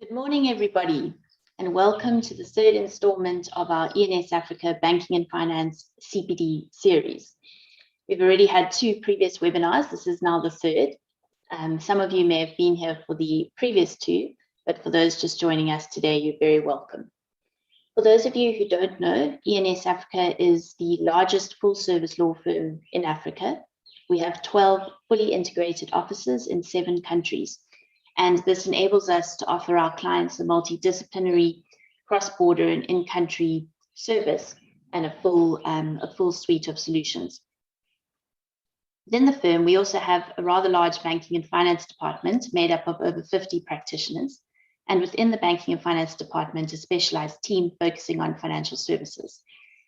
Good morning, everybody, and welcome to the third installment of our ENS Africa Banking and Finance CPD series. We've already had two previous webinars. This is now the third. Some of you may have been here for the previous two, but for those just joining us today, you're very welcome. For those of you who don't know, ENS Africa is the largest full-service law firm in Africa. We have 12 fully integrated offices in 7 countries. And this enables us to offer our clients a multidisciplinary, cross-border and in-country service and a full suite of solutions. Within the firm, we also have a rather large banking and finance department made up of over 50 practitioners. And within the banking and finance department, a specialized team focusing on financial services.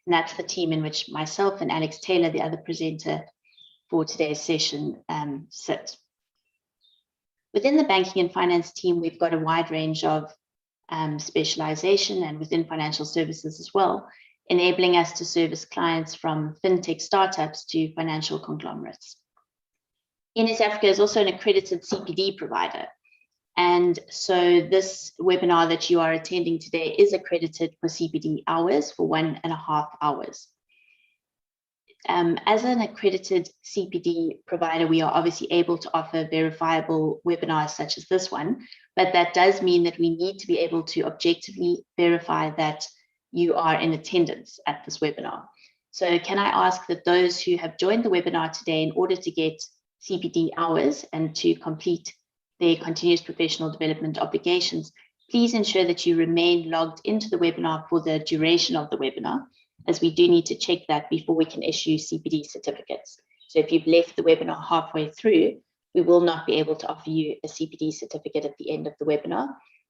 And that's the team in which myself and Alex Taylor, the other presenter for today's session, sit. Within the banking and finance team, we've got a wide range of specialization and within financial services as well, enabling us to service clients from fintech startups to financial conglomerates. ENS Africa is also an accredited CPD provider. And so this webinar that you are attending today is accredited for CPD hours for 1.5 hours. As an accredited CPD provider, we are obviously able to offer verifiable webinars such as this one, but that does mean that we need to be able to objectively verify that you are in attendance at this webinar. So can I ask that those who have joined the webinar today in order to get CPD hours and to complete their continuous professional development obligations, please ensure that you remain logged into the webinar for the duration of the webinar, as we do need to check that before we can issue CPD certificates. So if you've left the webinar halfway through, we will not be able to offer you a CPD certificate at the end of the webinar.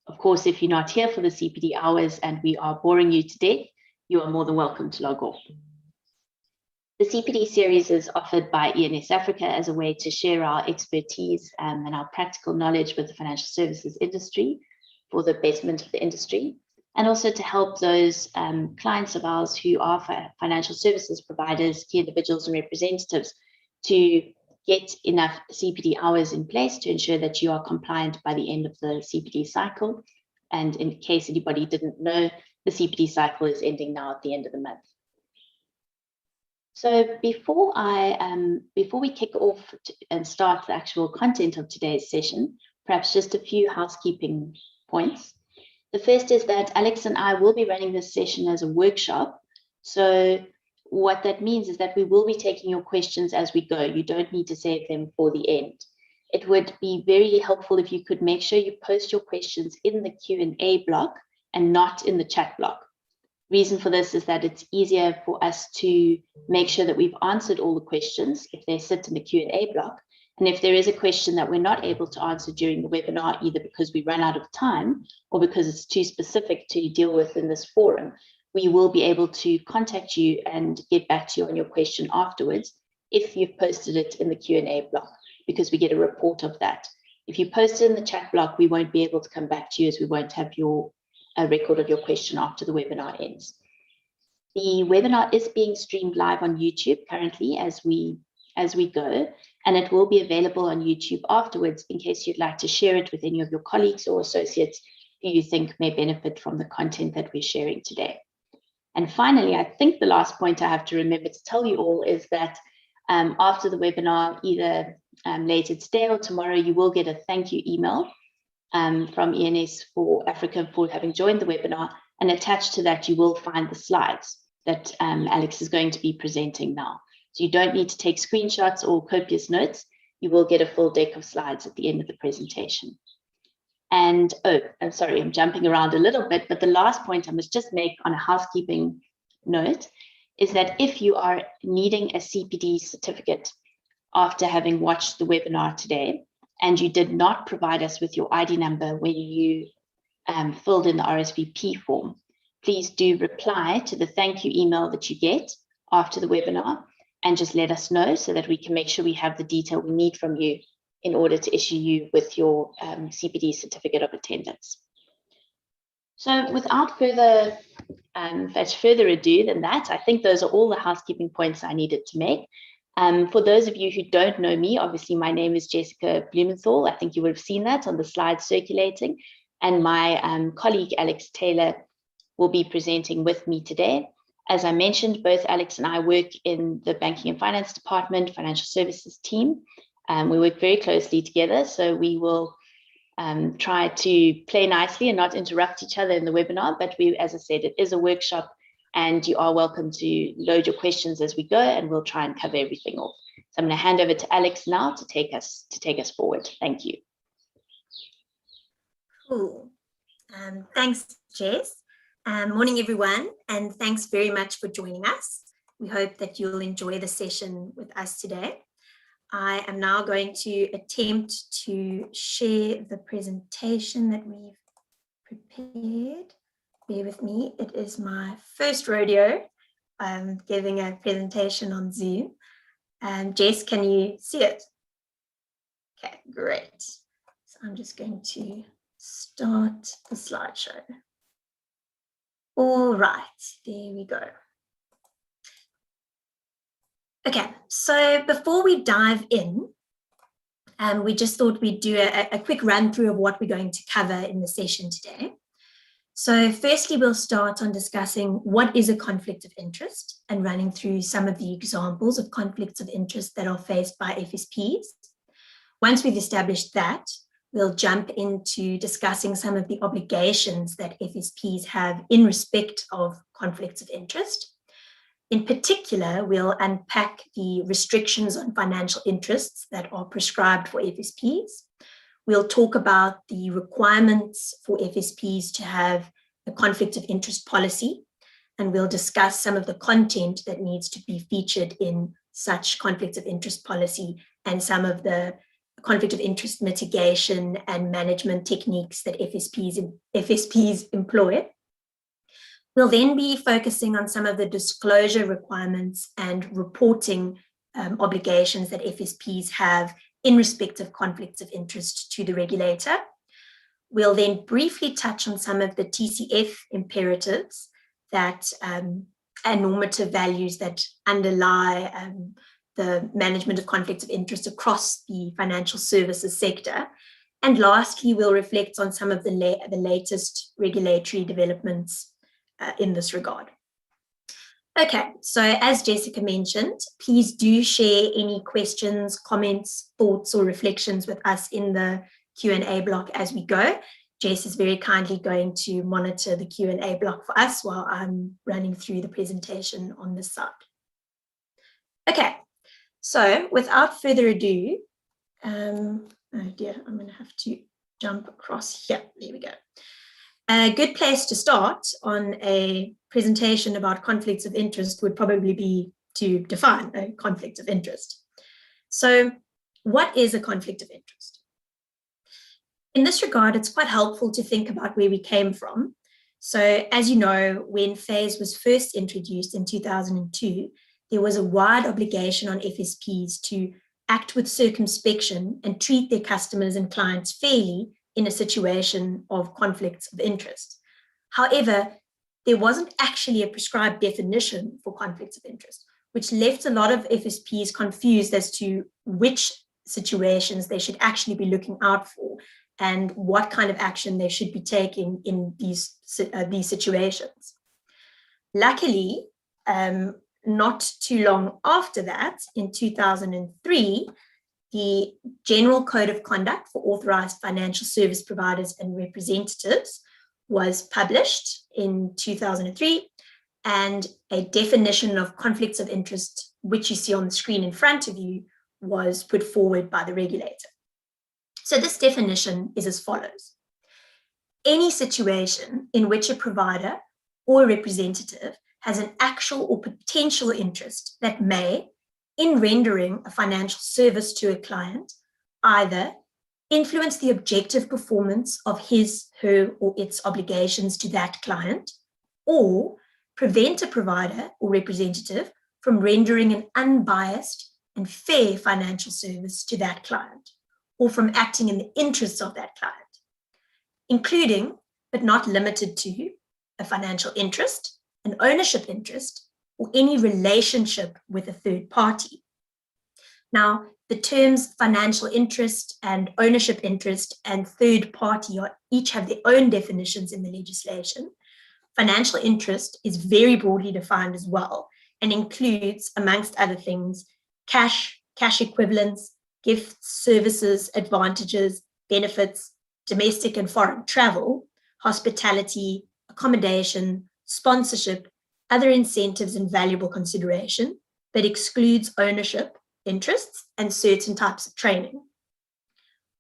Of course, if you're not here for the CPD hours and we are boring you to death, you are more than welcome to log off. The CPD series is offered by ENS Africa as a way to share our expertise and our practical knowledge with the financial services industry for the betterment of the industry, and also to help those clients of ours who are financial services providers, key individuals and representatives to get enough CPD hours in place to ensure that you are compliant by the end of the CPD cycle. And in case anybody didn't know, the CPD cycle is ending now at the end of the month. So before we kick off and start the actual content of today's session, perhaps just a few housekeeping points. The first is that Alex and I will be running this session as a workshop. So what that means is that we will be taking your questions as we go. You don't need to save them for the end. It would be very helpful if you could make sure you post your questions in the Q&A block and not in the chat block. Reason for this is that it's easier for us to make sure that we've answered all the questions if they sit in the Q&A block. And if there is a question that we're not able to answer during the webinar, either because we run out of time or because it's too specific to deal with in this forum, we will be able to contact you and get back to you on your question afterwards if you've posted it in the Q&A block, because we get a report of that. If you post it in the chat block, we won't be able to come back to you as we won't have a record of your question after the webinar ends. The webinar is being streamed live on YouTube currently as we go, and it will be available on YouTube afterwards in case you'd like to share it with any of your colleagues or associates who you think may benefit from the content that we're sharing today. And finally, I think the last point I have to remember to tell you all is that after the webinar, either later today or tomorrow, you will get a thank you email from ENS for Africa for having joined the webinar, and attached to that, you will find the slides that Alex is going to be presenting now. So you don't need to take screenshots or copious notes. You will get a full deck of slides at the end of the presentation. And, I'm sorry, I'm jumping around a little bit, but the last point I must just make on a housekeeping note is that if you are needing a CPD certificate after having watched the webinar today, and you did not provide us with your ID number when you filled in the RSVP form, please do reply to the thank you email that you get after the webinar, and just let us know so that we can make sure we have the detail we need from you in order to issue you with your CPD certificate of attendance. So without further ado than that, I think those are all the housekeeping points I needed to make. For those of you who don't know me, obviously my name is Jessica Blumenthal. I think you would have seen that on the slides circulating. and my colleague Alex Taylor will be presenting with me today. As I mentioned, both Alex and I work in the Banking and Finance Department, Financial Services team. We work very closely together, so we will try to play nicely and not interrupt each other in the webinar. But as I said, it is a workshop, and you are welcome to load your questions as we go, and we'll try and cover everything off. So I'm going to hand over to Alex now to take us forward. Thank you. Cool. Thanks, Jess. Morning, everyone, and thanks very much for joining us. We hope that you'll enjoy the session with us today. I am now going to attempt to share the presentation that we've prepared. Bear with me, it is my first rodeo giving a presentation on Zoom. Jess, can you see it? Okay, great. So I'm just going to start the slideshow. All right, there we go. Okay, so before we dive in, we just thought we'd do a quick run through of what we're going to cover in the session today. So firstly, we'll start on discussing what is a conflict of interest and running through some of the examples of conflicts of interest that are faced by FSPs. Once we've established that, we'll jump into discussing some of the obligations that FSPs have in respect of conflicts of interest. In particular, we'll unpack the restrictions on financial interests that are prescribed for FSPs. We'll talk about the requirements for FSPs to have a conflict of interest policy, and we'll discuss some of the content that needs to be featured in such conflicts of interest policy and some of the conflict of interest mitigation and management techniques that FSPs employ. We'll then be focusing on some of the disclosure requirements and reporting obligations that FSPs have in respect of conflicts of interest to the regulator. We'll then briefly touch on some of the TCF imperatives that and normative values that underlie the management of conflicts of interest across the financial services sector. And lastly, we'll reflect on some of the latest regulatory developments in this regard. Okay, so as Jessica mentioned, please do share any questions, comments, thoughts, or reflections with us in the Q&A block as we go. Jess is very kindly going to monitor the Q&A block for us while I'm running through the presentation on this side. Okay, so without further ado, oh dear, I'm going to have to jump across here. There we go. A good place to start on a presentation about conflicts of interest would probably be to define a conflict of interest. So what is a conflict of interest? In this regard, it's quite helpful to think about where we came from. So as you know, when FAIS was first introduced in 2002, there was a wide obligation on FSPs to act with circumspection and treat their customers and clients fairly in a situation of conflicts of interest. However, there wasn't actually a prescribed definition for conflicts of interest, which left a lot of FSPs confused as to which situations they should actually be looking out for and what kind of action they should be taking in these situations. Luckily, not too long after that, in 2003, the General Code of Conduct for Authorized Financial Service Providers and Representatives was published in 2003, and a definition of conflicts of interest, which you see on the screen in front of you, was put forward by the regulator. So this definition is as follows. Any situation in which a provider or a representative has an actual or potential interest that may, in rendering a financial service to a client, either influence the objective performance of his, her, or its obligations to that client, or prevent a provider or representative from rendering an unbiased and fair financial service to that client, or from acting in the interests of that client, including, but not limited to, a financial interest, an ownership interest, or any relationship with a third party. Now, the terms financial interest and ownership interest and third party each have their own definitions in the legislation. Financial interest is very broadly defined as well and includes, amongst other things, cash equivalents, gifts, services, advantages, benefits, domestic and foreign travel, hospitality, accommodation, sponsorship, other incentives and valuable consideration, but excludes ownership interests and certain types of training.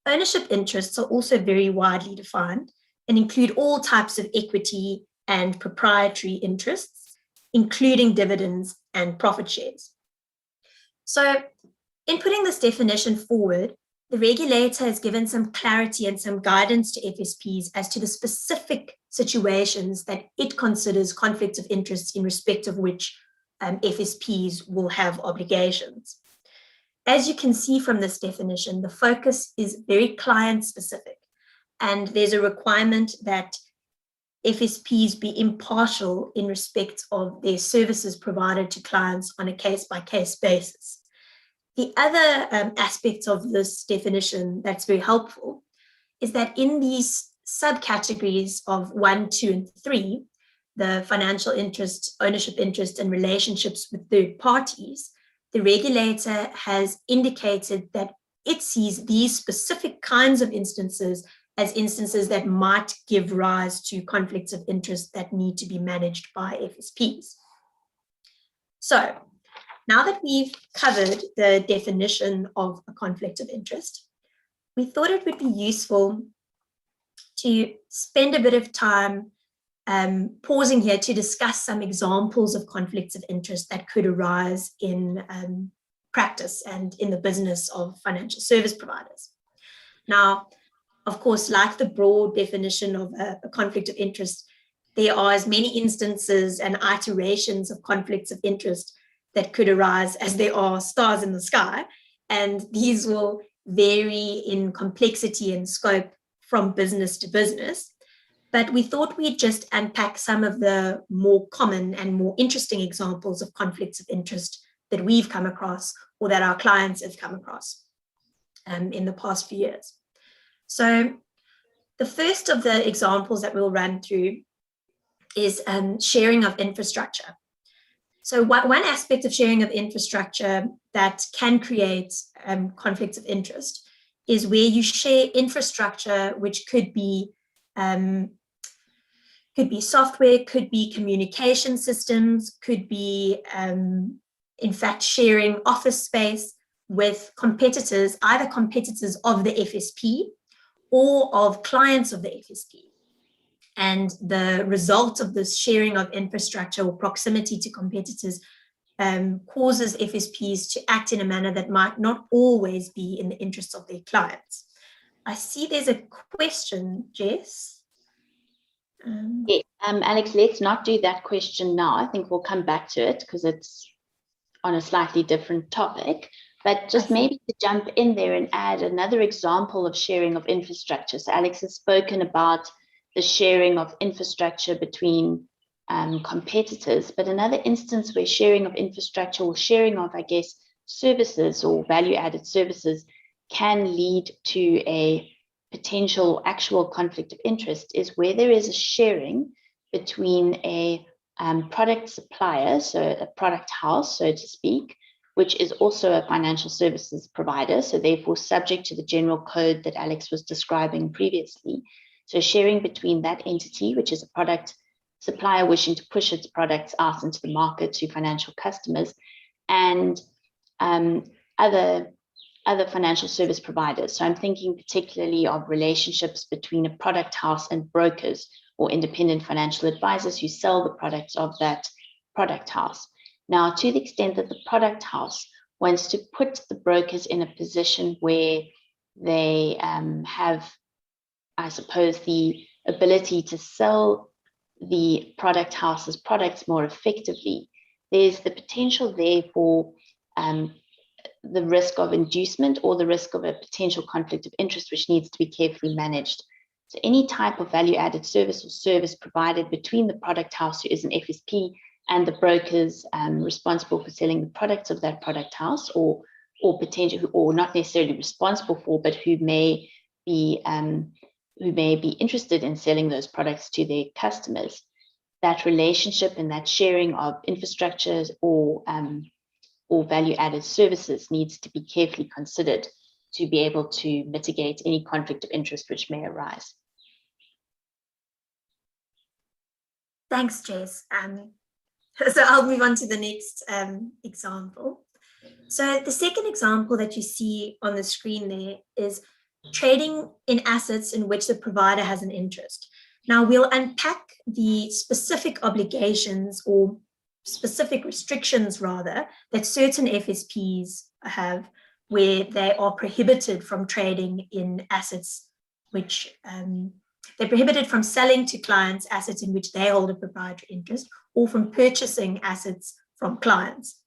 Ownership interests are also very widely defined and include all types of equity and proprietary interests, including dividends and profit shares. So, in putting this definition forward, the regulator has given some clarity and some guidance to FSPs as to the specific situations that it considers conflicts of interest in respect of which FSPs will have obligations. As you can see from this definition, the focus is very client specific, and there's a requirement that FSPs be impartial in respect of their services provided to clients on a case-by-case basis. The other aspect of this definition that's very helpful is that in these subcategories of 1, 2, and 3, the financial interest, ownership interest, and relationships with third parties, the regulator has indicated that it sees these specific kinds of instances as instances that might give rise to conflicts of interest that need to be managed by FSPs. So, now that we've covered the definition of a conflict of interest, we thought it would be useful to spend a bit of time pausing here to discuss some examples of conflicts of interest that could arise in practice and in the business of financial service providers. Now, of course, like the broad definition of a conflict of interest, there are as many instances and iterations of conflicts of interest that could arise as there are stars in the sky, and these will vary in complexity and scope from business to business. But we thought we'd just unpack some of the more common and more interesting examples of conflicts of interest that we've come across or that our clients have come across in the past few years. So the first of the examples that we'll run through is sharing of infrastructure. So one aspect of sharing of infrastructure that can create conflicts of interest is where you share infrastructure, which could be software, could be communication systems, could be, in fact, sharing office space with competitors, either competitors of the FSP or of clients of the FSP. And the result of this sharing of infrastructure or proximity to competitors causes FSPs to act in a manner that might not always be in the interests of their clients. I see there's a question, Jess. Yes, Alex, let's not do that question now. I think we'll come back to it because it's on a slightly different topic. But just maybe to jump in there and add another example of sharing of infrastructure. So Alex has spoken about the sharing of infrastructure between competitors, but another instance where sharing of infrastructure or sharing of, I guess, services or value-added services can lead to a potential actual conflict of interest is where there is a sharing between a product supplier, so a product house, so to speak, which is also a financial services provider, so therefore subject to the general code that Alex was describing previously. So sharing between that entity, which is a product supplier wishing to push its products out into the market to financial customers, and other financial service providers. So I'm thinking particularly of relationships between a product house and brokers or independent financial advisors who sell the products of that product house. Now, to the extent that the product house wants to put the brokers in a position where they have, I suppose, the ability to sell the product house's products more effectively, there's the potential there for the risk of inducement or the risk of a potential conflict of interest, which needs to be carefully managed. So any type of value-added service or service provided between the product house, who is an FSP, and the brokers responsible for selling the products of that product house or or potential, or not necessarily responsible for, but who may be interested in selling those products to their customers, that relationship and that sharing of infrastructures or value-added services needs to be carefully considered to be able to mitigate any conflict of interest which may arise. Thanks, Jess. So I'll move on to the next example. So the second example that you see on the screen there is trading in assets in which the provider has an interest. Now we'll unpack the specific obligations or specific restrictions rather that certain FSPs have, where they are prohibited from trading in assets which they're prohibited from selling to clients assets in which they hold a proprietary interest, or from purchasing assets from clients.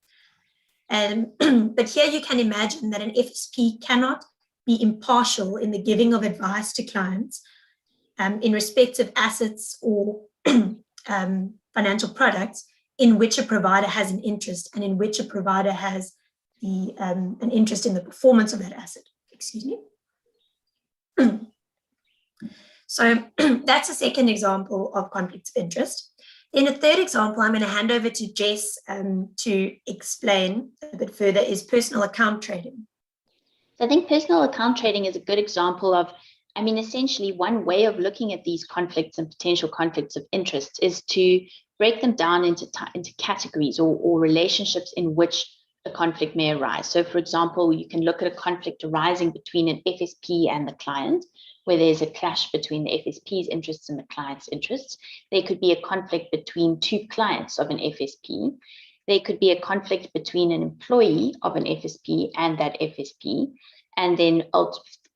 But here you can imagine that an FSP cannot be impartial in the giving of advice to clients in respect of assets or financial products in which a provider has an interest and in which a provider has an interest in the performance of that asset. Excuse me. So that's a second example of conflict of interest. In a third example, I'm going to hand over to Jess to explain a bit further, is personal account trading. So I think personal account trading is a good example of, essentially one way of looking at these conflicts and potential conflicts of interest is to break them down into categories or relationships in which a conflict may arise. So for example, you can look at a conflict arising between an FSP and the client, where there's a clash between the FSP's interests and the client's interests. There could be a conflict between two clients of an FSP. There could be a conflict between an employee of an FSP and that FSP. And then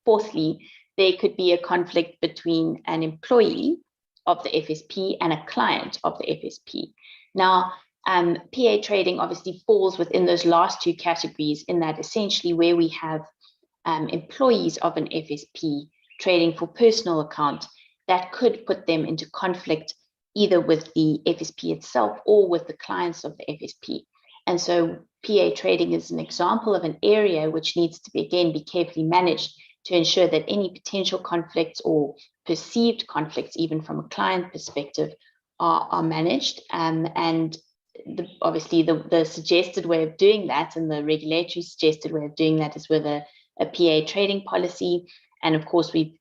fourthly, there could be a conflict between an employee of the FSP and a client of the FSP. Now, PA trading obviously falls within those last two categories, in that essentially where we have employees of an FSP trading for personal account, that could put them into conflict either with the FSP itself or with the clients of the FSP. And so PA trading is an example of an area which needs to be carefully managed to ensure that any potential conflicts or perceived conflicts, even from a client perspective, are managed. And obviously the suggested way of doing that, and the regulatory suggested way of doing that, is with a PA trading policy. And of course, we've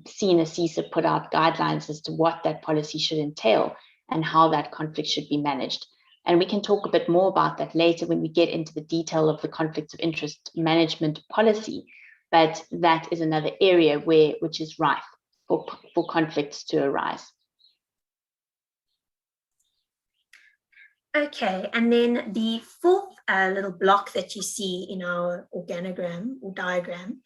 seen ACISA put out guidelines as to what that policy should entail and how that conflict should be managed. And we can talk a bit more about that later when we get into the detail of the conflicts of interest management policy. But that is another area which is rife for conflicts to arise. Okay, and then the fourth little block that you see in our organogram or diagram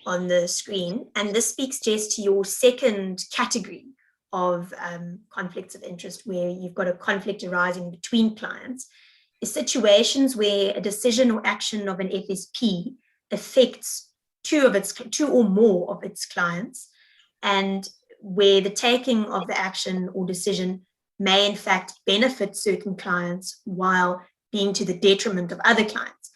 on the screen, and this speaks just to your second category of conflicts of interest, where you've got a conflict arising between clients, is situations where a decision or action of an FSP affects two or more of its clients, and where the taking of the action or decision may in fact benefit certain clients while being to the detriment of other clients.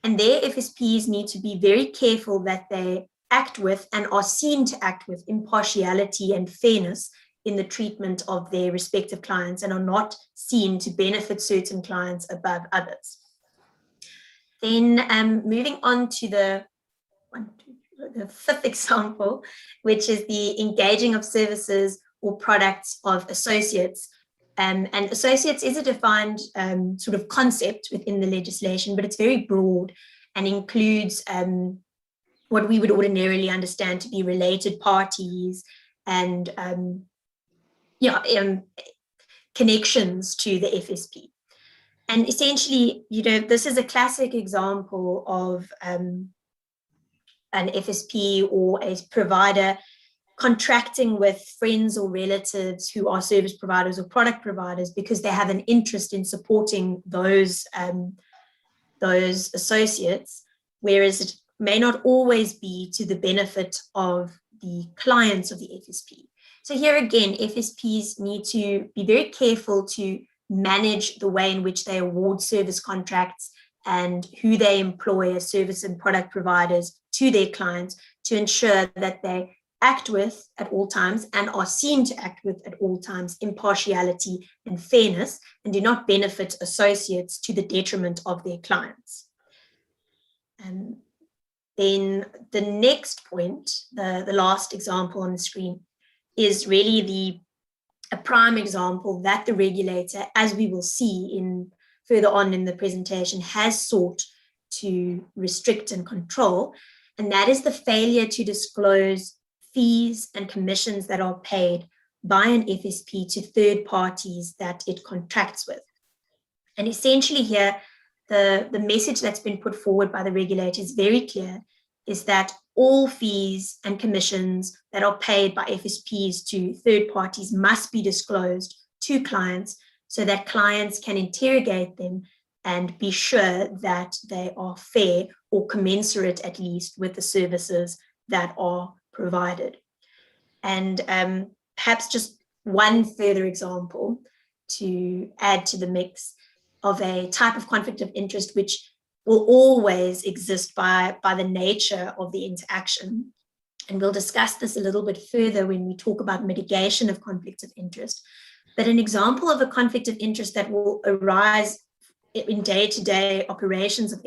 And their FSPs need to be very careful that they act with and are seen to act with impartiality and fairness in the treatment of their respective clients, and are not seen to benefit certain clients above others. Then moving on to the fifth example, which is the engaging of services or products of associates. And associates is a defined sort of concept within the legislation, but it's very broad and includes what we would ordinarily understand to be related parties and connections to the FSP. And essentially, this is a classic example of an FSP or a provider contracting with friends or relatives who are service providers or product providers because they have an interest in supporting those associates, whereas it may not always be to the benefit of the clients of the FSP. So here again, FSPs need to be very careful to manage the way in which they award service contracts and who they employ as service and product providers to their clients to ensure that they act with at all times and are seen to act with at all times impartiality and fairness, and do not benefit associates to the detriment of their clients. And then the next point, the last example on the screen, is really a prime example that the regulator, as we will see further on in the presentation, has sought to restrict and control, and that is the failure to disclose fees and commissions that are paid by an FSP to third parties that it contracts with. And essentially here, the message that's been put forward by the regulator is very clear, is that all fees and commissions that are paid by FSPs to third parties must be disclosed to clients so that clients can interrogate them and be sure that they are fair or commensurate, at least, with the services that are provided. And perhaps just one further example to add to the mix of a type of conflict of interest which will always exist by the nature of the interaction. And we'll discuss this a little bit further when we talk about mitigation of conflicts of interest. But an example of a conflict of interest that will arise in day-to-day operations of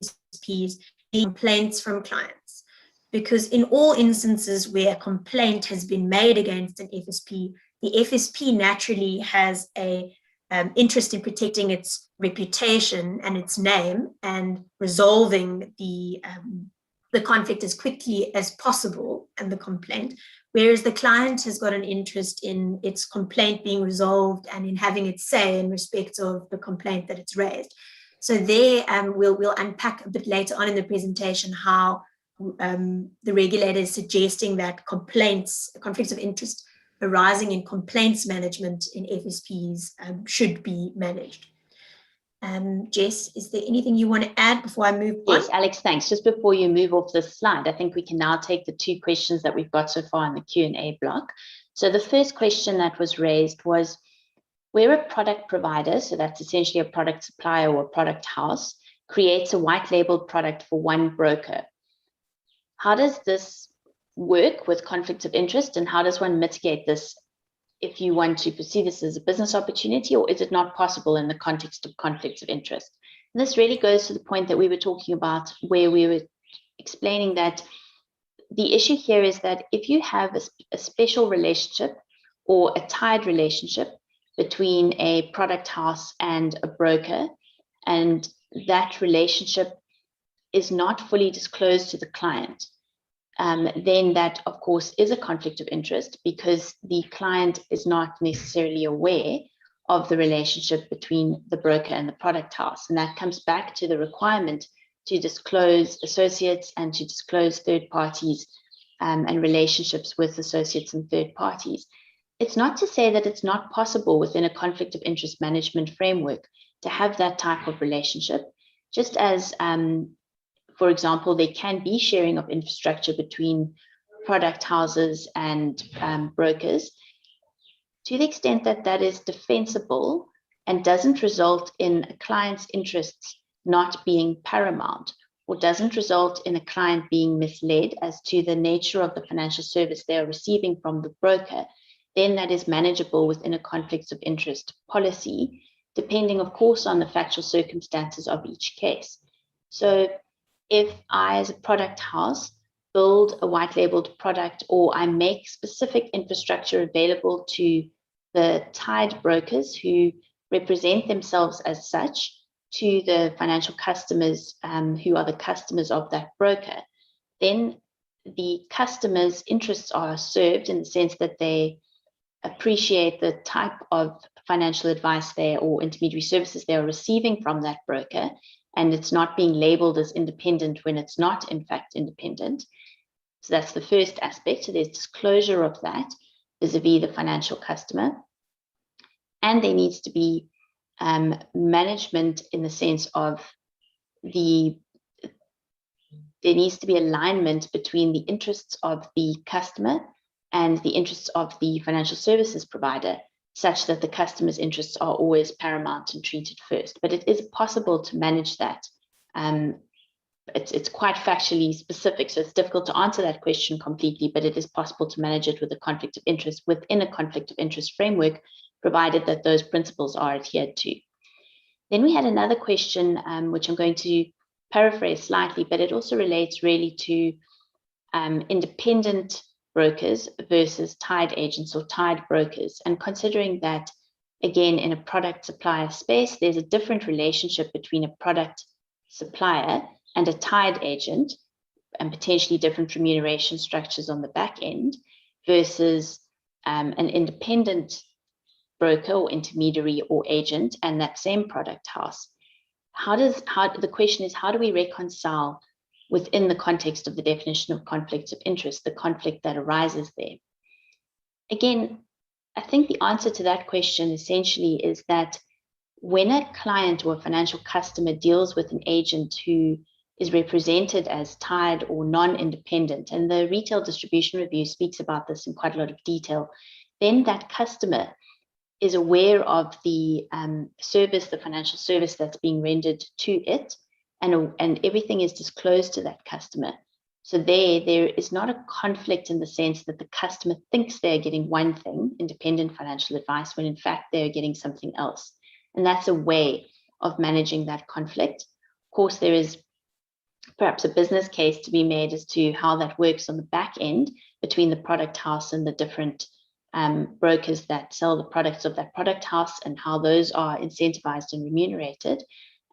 FSPs, complaints from clients. Because in all instances where a complaint has been made against an FSP, the FSP naturally has a interest in protecting its reputation and its name and resolving the conflict as quickly as possible and the complaint, whereas the client has got an interest in its complaint being resolved and in having its say in respect of the complaint that it's raised. So there we'll unpack a bit later on in the presentation how the regulator is suggesting that conflicts of interest arising in complaints management in FSPs should be managed. Jess, is there anything you want to add before I move on? Yes, Alex, thanks. Just before you move off this slide, I think we can now take the two questions that we've got so far in the Q&A block. So the first question that was raised was, where a product provider, so that's essentially a product supplier or a product house, creates a white labeled product for one broker, how does this work with conflicts of interest, and how does one mitigate this if you want to pursue this as a business opportunity, or is it not possible in the context of conflicts of interest? And this really goes to the point that we were talking about, where we were explaining that the issue here is that if you have a special relationship or a tied relationship between a product house and a broker, and that relationship is not fully disclosed to the client, then that, of course, is a conflict of interest, because the client is not necessarily aware of the relationship between the broker and the product house. And that comes back to the requirement to disclose associates and to disclose third parties and relationships with associates and third parties. It's not to say that it's not possible within a conflict of interest management framework to have that type of relationship, just as for example, there can be sharing of infrastructure between product houses and brokers, to the extent that that is defensible and doesn't result in a client's interests not being paramount, or doesn't result in a client being misled as to the nature of the financial service they are receiving from the broker, then that is manageable within a conflicts of interest policy, depending, of course, on the factual circumstances of each case. So if I, as a product house, build a white labeled product, or I make specific infrastructure available to the tied brokers who represent themselves as such to the financial customers who are the customers of that broker, then the customers' interests are served in the sense that they appreciate the type of financial advice or intermediary services they are receiving from that broker, and it's not being labeled as independent when it's not, in fact, independent. So that's the first aspect. So there's disclosure of that vis-a-vis the financial customer. And there needs to be management in the sense of there needs to be alignment between the interests of the customer and the interests of the financial services provider, such that the customer's interests are always paramount and treated first. But it is possible to manage that. It's quite factually specific, so it's difficult to answer that question completely, but it is possible to manage it with a conflict of interest within a conflict of interest framework, provided that those principles are adhered to. Then we had another question, which I'm going to paraphrase slightly, but it also relates really to independent brokers versus tied agents or tied brokers. And considering that, again, in a product supplier space, there's a different relationship between a product supplier and a tied agent, and potentially different remuneration structures on the back end, versus an independent broker or intermediary or agent and that same product house. The question is, how do we reconcile within the context of the definition of conflicts of interest, the conflict that arises there? Again, I think the answer to that question essentially is that when a client or a financial customer deals with an agent who is represented as tied or non-independent, and the Retail Distribution Review speaks about this in quite a lot of detail, then that customer is aware of the service, the financial service that's being rendered to it, and everything is disclosed to that customer. So there is not a conflict in the sense that the customer thinks they're getting one thing, independent financial advice, when in fact they're getting something else. And that's a way of managing that conflict. Of course, there is perhaps a business case to be made as to how that works on the back end between the product house and the different brokers that sell the products of that product house, and how those are incentivized and remunerated.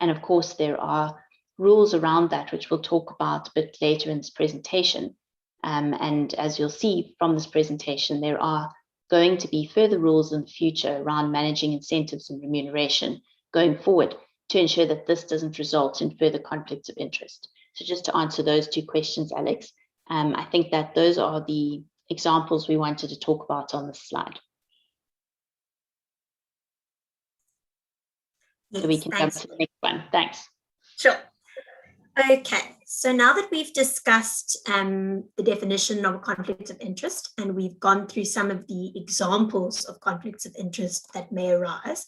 And of course, there are rules around that, which we'll talk about a bit later in this presentation. And as you'll see from this presentation, there are going to be further rules in the future around managing incentives and remuneration going forward to ensure that this doesn't result in further conflicts of interest. So just to answer those two questions, Alex, I think that those are the examples we wanted to talk about on this slide. Yes, so we can jump to the next one. Thanks. Sure. Okay, so now that we've discussed the definition of a conflict of interest, and we've gone through some of the examples of conflicts of interest that may arise,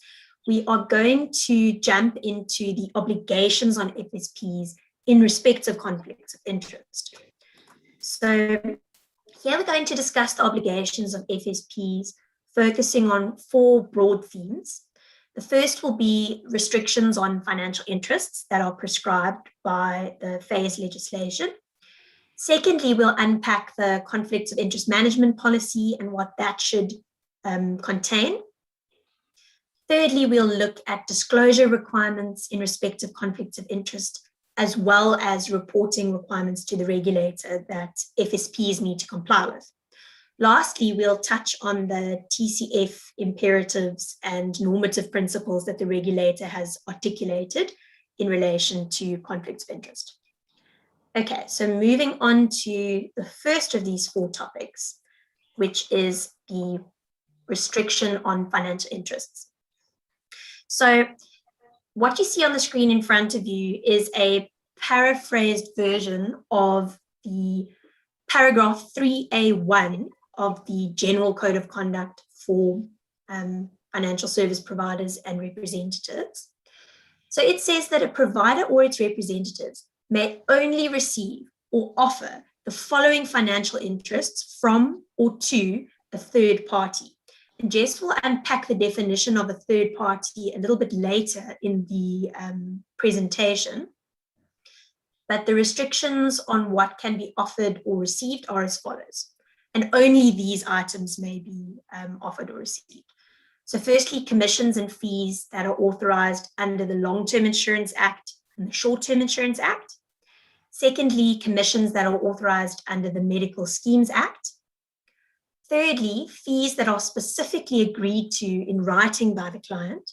we are going to jump into the obligations on FSPs in respect of conflicts of interest. So here we're going to discuss the obligations of FSPs, focusing on 4 broad themes. The first will be restrictions on financial interests that are prescribed by the FSPS legislation. Secondly, we'll unpack the conflicts of interest management policy and what that should contain. Thirdly, we'll look at disclosure requirements in respect of conflicts of interest, as well as reporting requirements to the regulator that FSPs need to comply with. Lastly, we'll touch on the TCF imperatives and normative principles that the regulator has articulated in relation to conflicts of interest. Okay, so moving on to the first of these 4 topics, which is the restriction on financial interests. So what you see on the screen in front of you is a paraphrased version of the paragraph 3A1 of the General Code of Conduct for financial service providers and representatives. So it says that a provider or its representatives may only receive or offer the following financial interests from or to a third party. And Jess will unpack the definition of a third party a little bit later in the presentation. But the restrictions on what can be offered or received are as follows. And only these items may be offered or received. So firstly, commissions and fees that are authorized under the Long-Term Insurance Act and the Short-Term Insurance Act. Secondly, commissions that are authorized under the Medical Schemes Act. Thirdly, fees that are specifically agreed to in writing by the client.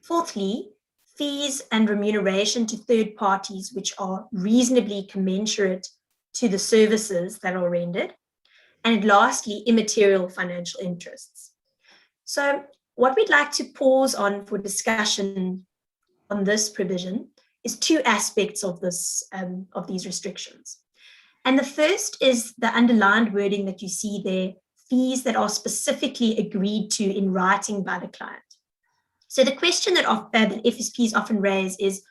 Fourthly, fees and remuneration to third parties which are reasonably commensurate to the services that are rendered. And lastly, immaterial financial interests. So what we'd like to pause on for discussion on this provision is 2 aspects of this of these restrictions. And the first is the underlined wording that you see there, fees that are specifically agreed to in writing by the client. So the question that FSPs often raise is,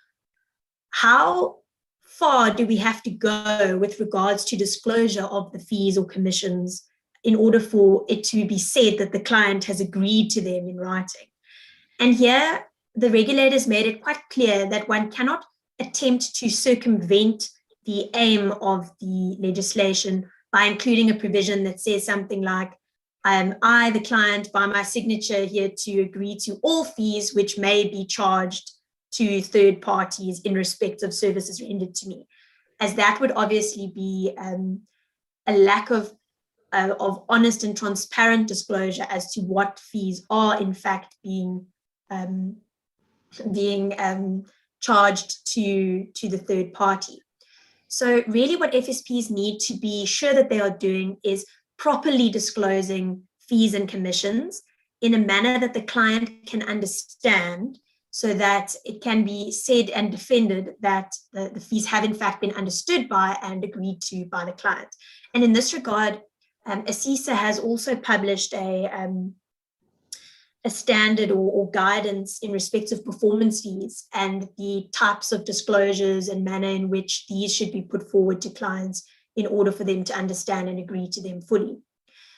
how far do we have to go with regards to disclosure of the fees or commissions in order for it to be said that the client has agreed to them in writing? And here, the regulators made it quite clear that one cannot attempt to circumvent the aim of the legislation by including a provision that says something like, I, the client, by my signature here to agree to all fees which may be charged to third parties in respect of services rendered to me, as that would obviously be a lack of honest and transparent disclosure as to what fees are in fact being charged to the third party. So really what FSPs need to be sure that they are doing is properly disclosing fees and commissions in a manner that the client can understand, so that it can be said and defended that the fees have in fact been understood by and agreed to by the client. And in this regard, ASISA has also published a standard or guidance in respect of performance fees and the types of disclosures and manner in which these should be put forward to clients in order for them to understand and agree to them fully.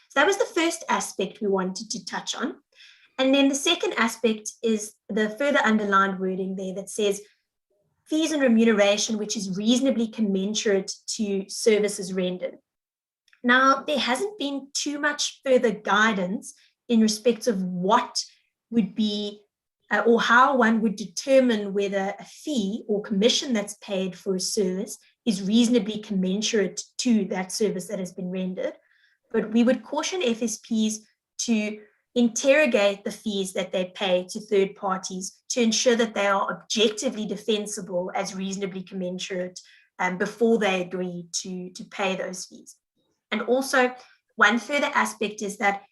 So that was the first aspect we wanted to touch on. And then the second aspect is the further underlined wording there that says fees and remuneration which is reasonably commensurate to services rendered. Now, there hasn't been too much further guidance in respect of what would be or how one would determine whether a fee or commission that's paid for a service is reasonably commensurate to that service that has been rendered. But we would caution FSPs to interrogate the fees that they pay to third parties to ensure that they are objectively defensible as reasonably commensurate before they agree to pay those fees. And also, one further aspect is that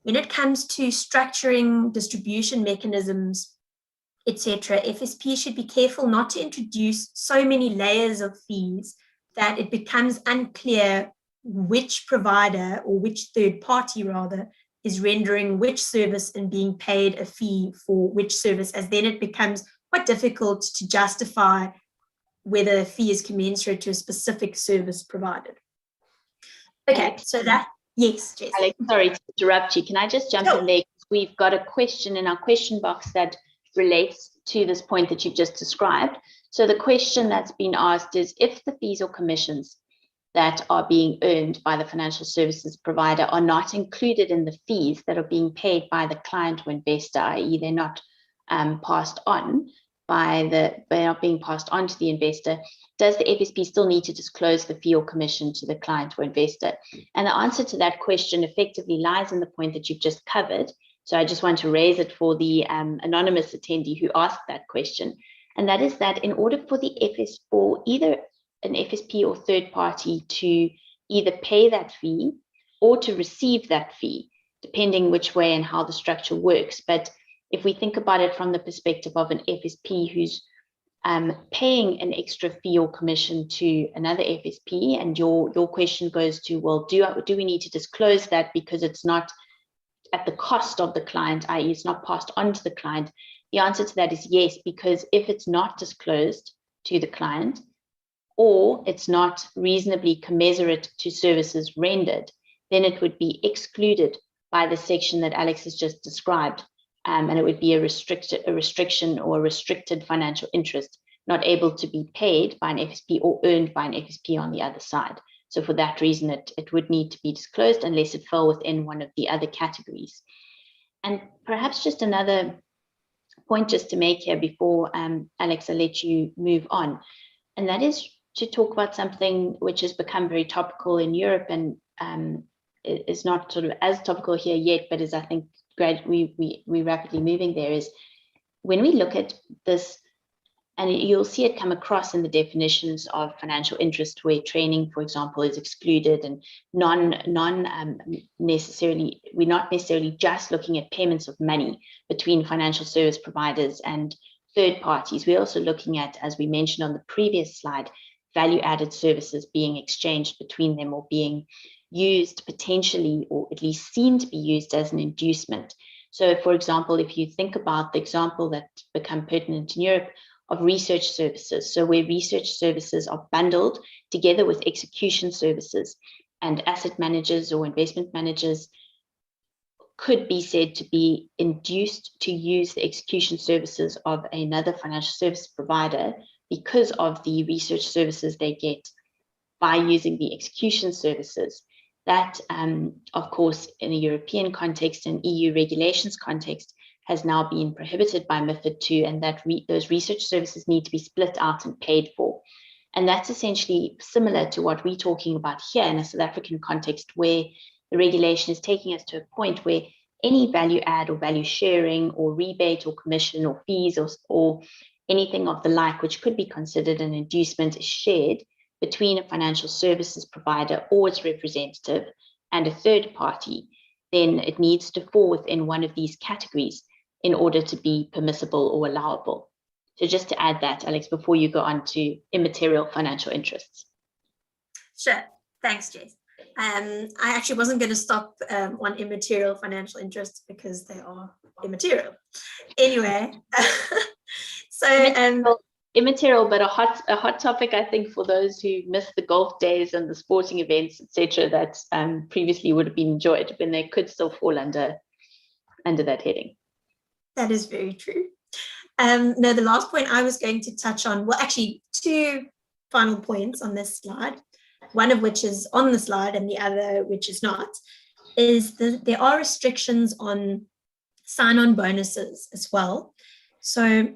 when it comes to structuring distribution mechanisms, etc., FSP should be careful not to introduce so many layers of fees that it becomes unclear which provider or which third party rather is rendering which service and being paid a fee for which service, as then it becomes quite difficult to justify whether a fee is commensurate to a specific service provided. Okay, so that, yes, Jess. Alex, sorry to interrupt you. Can I just jump in there? We've got a question in our question box that relates to this point that you've just described. So the question that's been asked is, if the fees or commissions that are being earned by the financial services provider are not included in the fees that are being paid by the client or investor, i.e. they're not passed on they're not being passed on to the investor, does the FSP still need to disclose the fee or commission to the client or investor? And the answer to that question effectively lies in the point that you've just covered. So I just want to raise it for the anonymous attendee who asked that question. And that is that in order for either an FSP or third party to either pay that fee or to receive that fee, depending which way and how the structure works. But if we think about it from the perspective of an FSP who's paying an extra fee or commission to another FSP, and your question goes to, well, do we need to disclose that because it's not at the cost of the client, i.e. it's not passed on to the client? The answer to that is yes, because if it's not disclosed to the client, or it's not reasonably commensurate to services rendered, then it would be excluded by the section that Alex has just described. And it would be a restriction or a restricted financial interest, not able to be paid by an FSP or earned by an FSP on the other side. So for that reason, it would need to be disclosed unless it fell within one of the other categories. And perhaps just another point just to make here before, Alex, I'll let you move on. And that is to talk about something which has become very topical in Europe and is not sort of as topical here yet, but is, I think, we rapidly moving there, is when we look at this, and you'll see it come across in the definitions of financial interest, where training, for example, is excluded, and we're not necessarily just looking at payments of money between financial service providers and third parties. We're also looking at, as we mentioned on the previous slide, value-added services being exchanged between them or being used potentially, or at least seen to be used as an inducement. So, for example, if you think about the example that's become pertinent in Europe of research services, so where research services are bundled together with execution services, and asset managers or investment managers could be said to be induced to use the execution services of another financial service provider because of the research services they get by using the execution services. That, of course, in a European context and EU regulations context, has now been prohibited by MiFID II, and that those research services need to be split out and paid for. And that's essentially similar to what we're talking about here in a South African context, where the regulation is taking us to a point where any value add or value sharing or rebate or commission or fees or anything of the like, which could be considered an inducement, is shared between a financial services provider or its representative and a third party, then it needs to fall within one of these categories in order to be permissible or allowable. So just to add that, Alex, before you go on to immaterial financial interests. Sure. Thanks, Jess. I actually wasn't going to stop on immaterial financial interests because they are immaterial. Anyway, so immaterial, but a hot topic, I think, for those who miss the golf days and the sporting events, etc., that previously would have been enjoyed, when they could still fall under that heading. That is very true. No, the last point I was going to touch on, well, actually, two final points on this slide, one of which is on the slide and the other which is not, is that there are restrictions on sign-on bonuses as well. So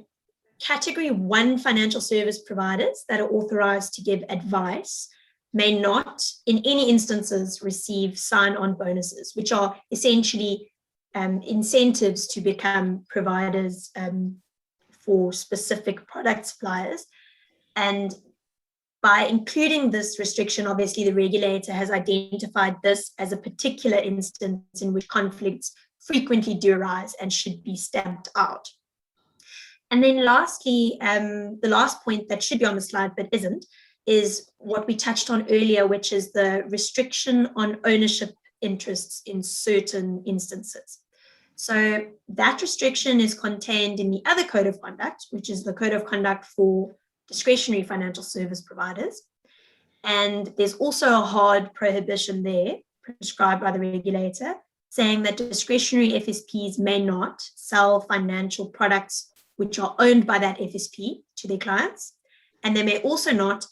Category 1 financial service providers that are authorized to give advice may not, in any instances, receive sign-on bonuses, which are essentially incentives to become providers for specific product suppliers. And by including this restriction, obviously the regulator has identified this as a particular instance in which conflicts frequently do arise and should be stamped out. And then lastly, the last point that should be on the slide but isn't, is what we touched on earlier, which is the restriction on ownership interests in certain instances. So that restriction is contained in the other code of conduct, which is the code of conduct for discretionary financial service providers. And there's also a hard prohibition there prescribed by the regulator, saying that discretionary FSPs may not sell financial products which are owned by that FSP to their clients. And they may also not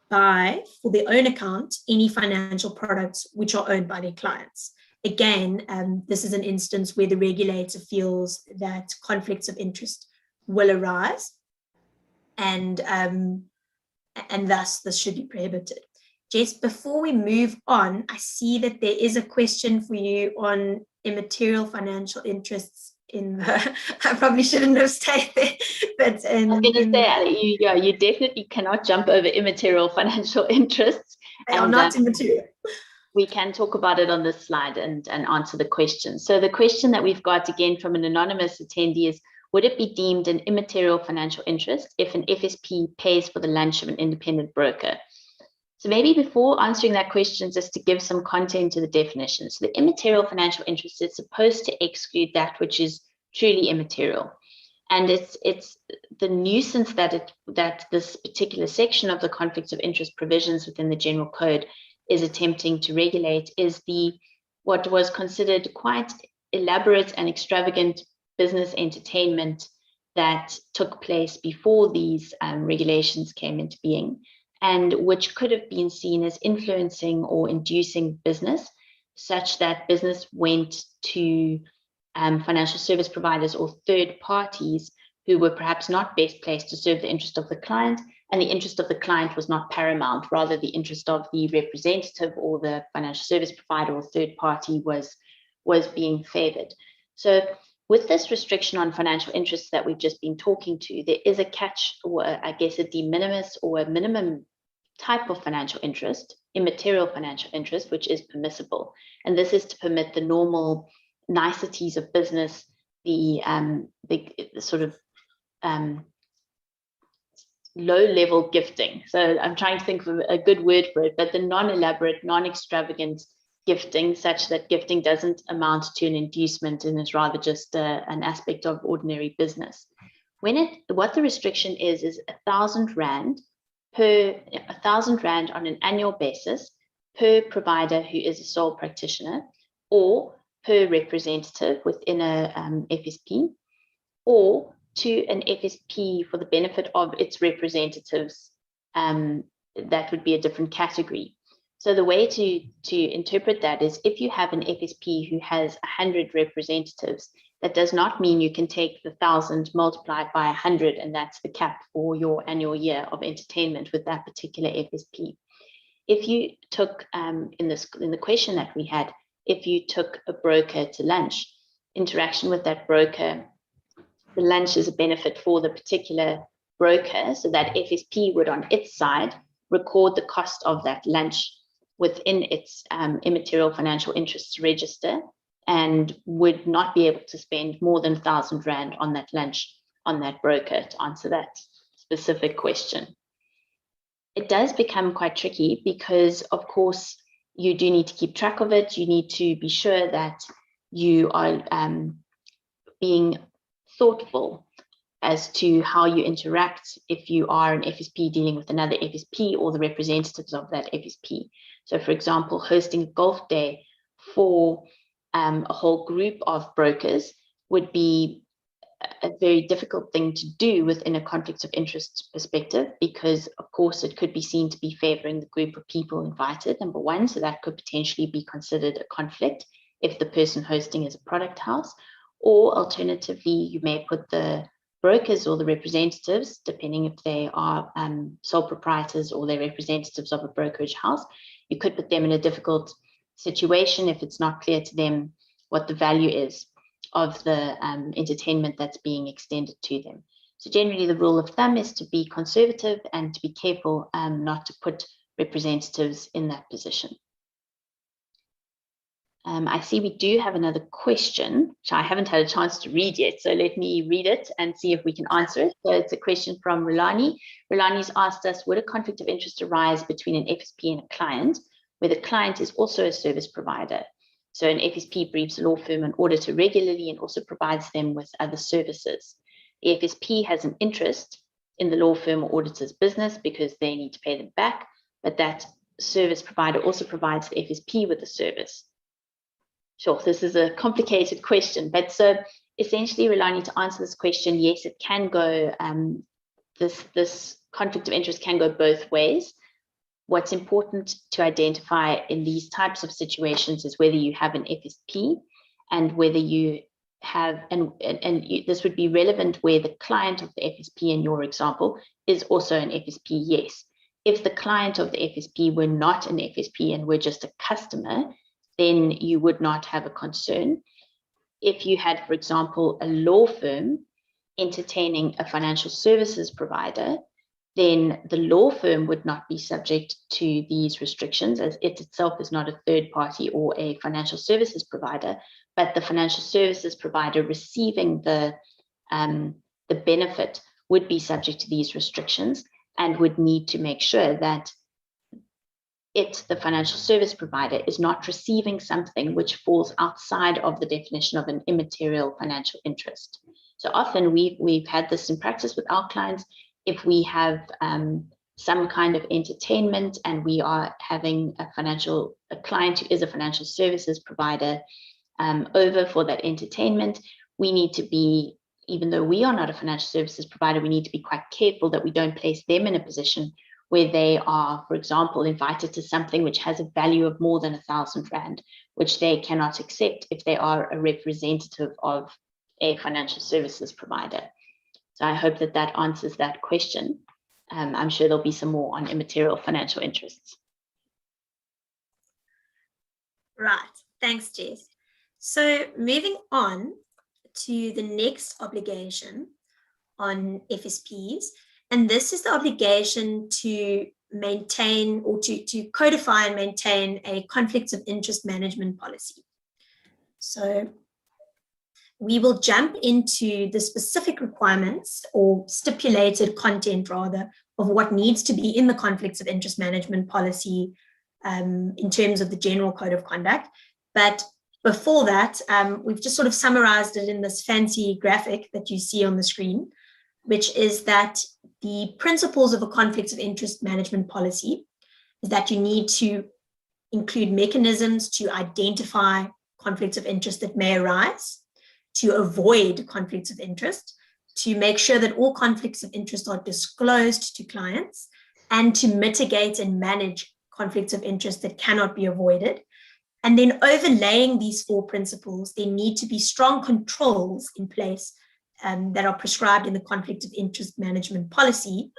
buy for their own account any financial products which are owned by their clients. Again, this is an instance where the regulator feels that conflicts of interest will arise, and thus this should be prohibited. Jess, before we move on, I see that there is a question for you on immaterial financial interests in the, I probably shouldn't have stayed there, but I was going to say, you definitely cannot jump over immaterial financial interests. They are not immaterial. We can talk about it on this slide and answer the question. So the question that we've got again from an anonymous attendee is, would it be deemed an immaterial financial interest if an FSP pays for the lunch of an independent broker? So maybe before answering that question, just to give some content to the definition. So the immaterial financial interest is supposed to exclude that which is truly immaterial. And it's the nuisance that this particular section of the conflicts of interest provisions within the general code is attempting to regulate is what was considered quite elaborate and extravagant business entertainment that took place before these regulations came into being, and which could have been seen as influencing or inducing business, such that business went to financial service providers or third parties who were perhaps not best placed to serve the interest of the client, and the interest of the client was not paramount, rather the interest of the representative or the financial service provider or third party was being favored. So with this restriction on financial interests that we've just been talking to, there is a catch, or I guess a de minimis or a minimum type of financial interest, immaterial financial interest, which is permissible. And this is to permit the normal niceties of business, the sort of low-level gifting. So I'm trying to think of a good word for it, but the non-elaborate, non-extravagant gifting, such that gifting doesn't amount to an inducement and is rather just an aspect of ordinary business. What the restriction is 1,000 Rand on an annual basis per provider who is a sole practitioner, or per representative within a FSP, or to an FSP for the benefit of its representatives. That would be a different category. So the way to interpret that is, if you have an FSP who has 100 representatives, that does not mean you can take the 1,000 multiplied by 100, and that's the cap for your annual year of entertainment with that particular FSP. If you took, in the question that we had, if you took a broker to lunch, interaction with that broker, the lunch is a benefit for the particular broker, so that FSP would on its side record the cost of that lunch within its immaterial financial interests register, and would not be able to spend more than 1,000 Rand on that lunch on that broker, to answer that specific question. It does become quite tricky because, of course, you do need to keep track of it. You need to be sure that you are being thoughtful as to how you interact if you are an FSP dealing with another FSP or the representatives of that FSP. So, for example, hosting a golf day for a whole group of brokers would be a very difficult thing to do within a conflict of interest perspective, because of course it could be seen to be favoring the group of people invited, number one, so that could potentially be considered a conflict if the person hosting is a product house. Or alternatively, you may put the brokers or the representatives, depending if they are sole proprietors or they're representatives of a brokerage house, you could put them in a difficult situation if it's not clear to them what the value is of the entertainment that's being extended to them. So generally the rule of thumb is to be conservative and to be careful not to put representatives in that position. I see we do have another question, which I haven't had a chance to read yet, so let me read it and see if we can answer it. So it's a question from Rulani. Rulani's asked us, would a conflict of interest arise between an FSP and a client, where the client is also a service provider? So an FSP briefs a law firm and auditor regularly and also provides them with other services. The FSP has an interest in the law firm or auditor's business because they need to pay them back, but that service provider also provides the FSP with the service. Sure, this is a complicated question, but so essentially, Rulani, to answer this question, yes, it can go, this conflict of interest can go both ways. What's important to identify in these types of situations is whether you have an FSP and whether you have, this would be relevant where the client of the FSP in your example is also an FSP, yes. If the client of the FSP were not an FSP and were just a customer, then you would not have a concern. If you had, for example, a law firm entertaining a financial services provider, then the law firm would not be subject to these restrictions, as it itself is not a third party or a financial services provider, but the financial services provider receiving the benefit would be subject to these restrictions and would need to make sure that the financial service provider, is not receiving something which falls outside of the definition of an immaterial financial interest. So often we've had this in practice with our clients. If we have some kind of entertainment and we are having a client who is a financial services provider over for that entertainment, we need to be, even though we are not a financial services provider, we need to be quite careful that we don't place them in a position where they are, for example, invited to something which has a value of more than 1,000 Rand, which they cannot accept if they are a representative of a financial services provider. So I hope that that answers that question. I'm sure there'll be some more on immaterial financial interests. Right, thanks, Jess. So moving on to the next obligation on FSPs, and this is the obligation to maintain or to codify and maintain a conflicts of interest management policy. So we will jump into the specific requirements or stipulated content rather of what needs to be in the conflicts of interest management policy in terms of the general code of conduct. But before that, we've just sort of summarized it in this fancy graphic that you see on the screen, which is that the principles of a conflicts of interest management policy is that you need to include mechanisms to identify conflicts of interest that may arise, to avoid conflicts of interest, to make sure that all conflicts of interest are disclosed to clients, and to mitigate and manage conflicts of interest that cannot be avoided. And then overlaying these four principles, there need to be strong controls in place that are prescribed in the conflict of interest management policy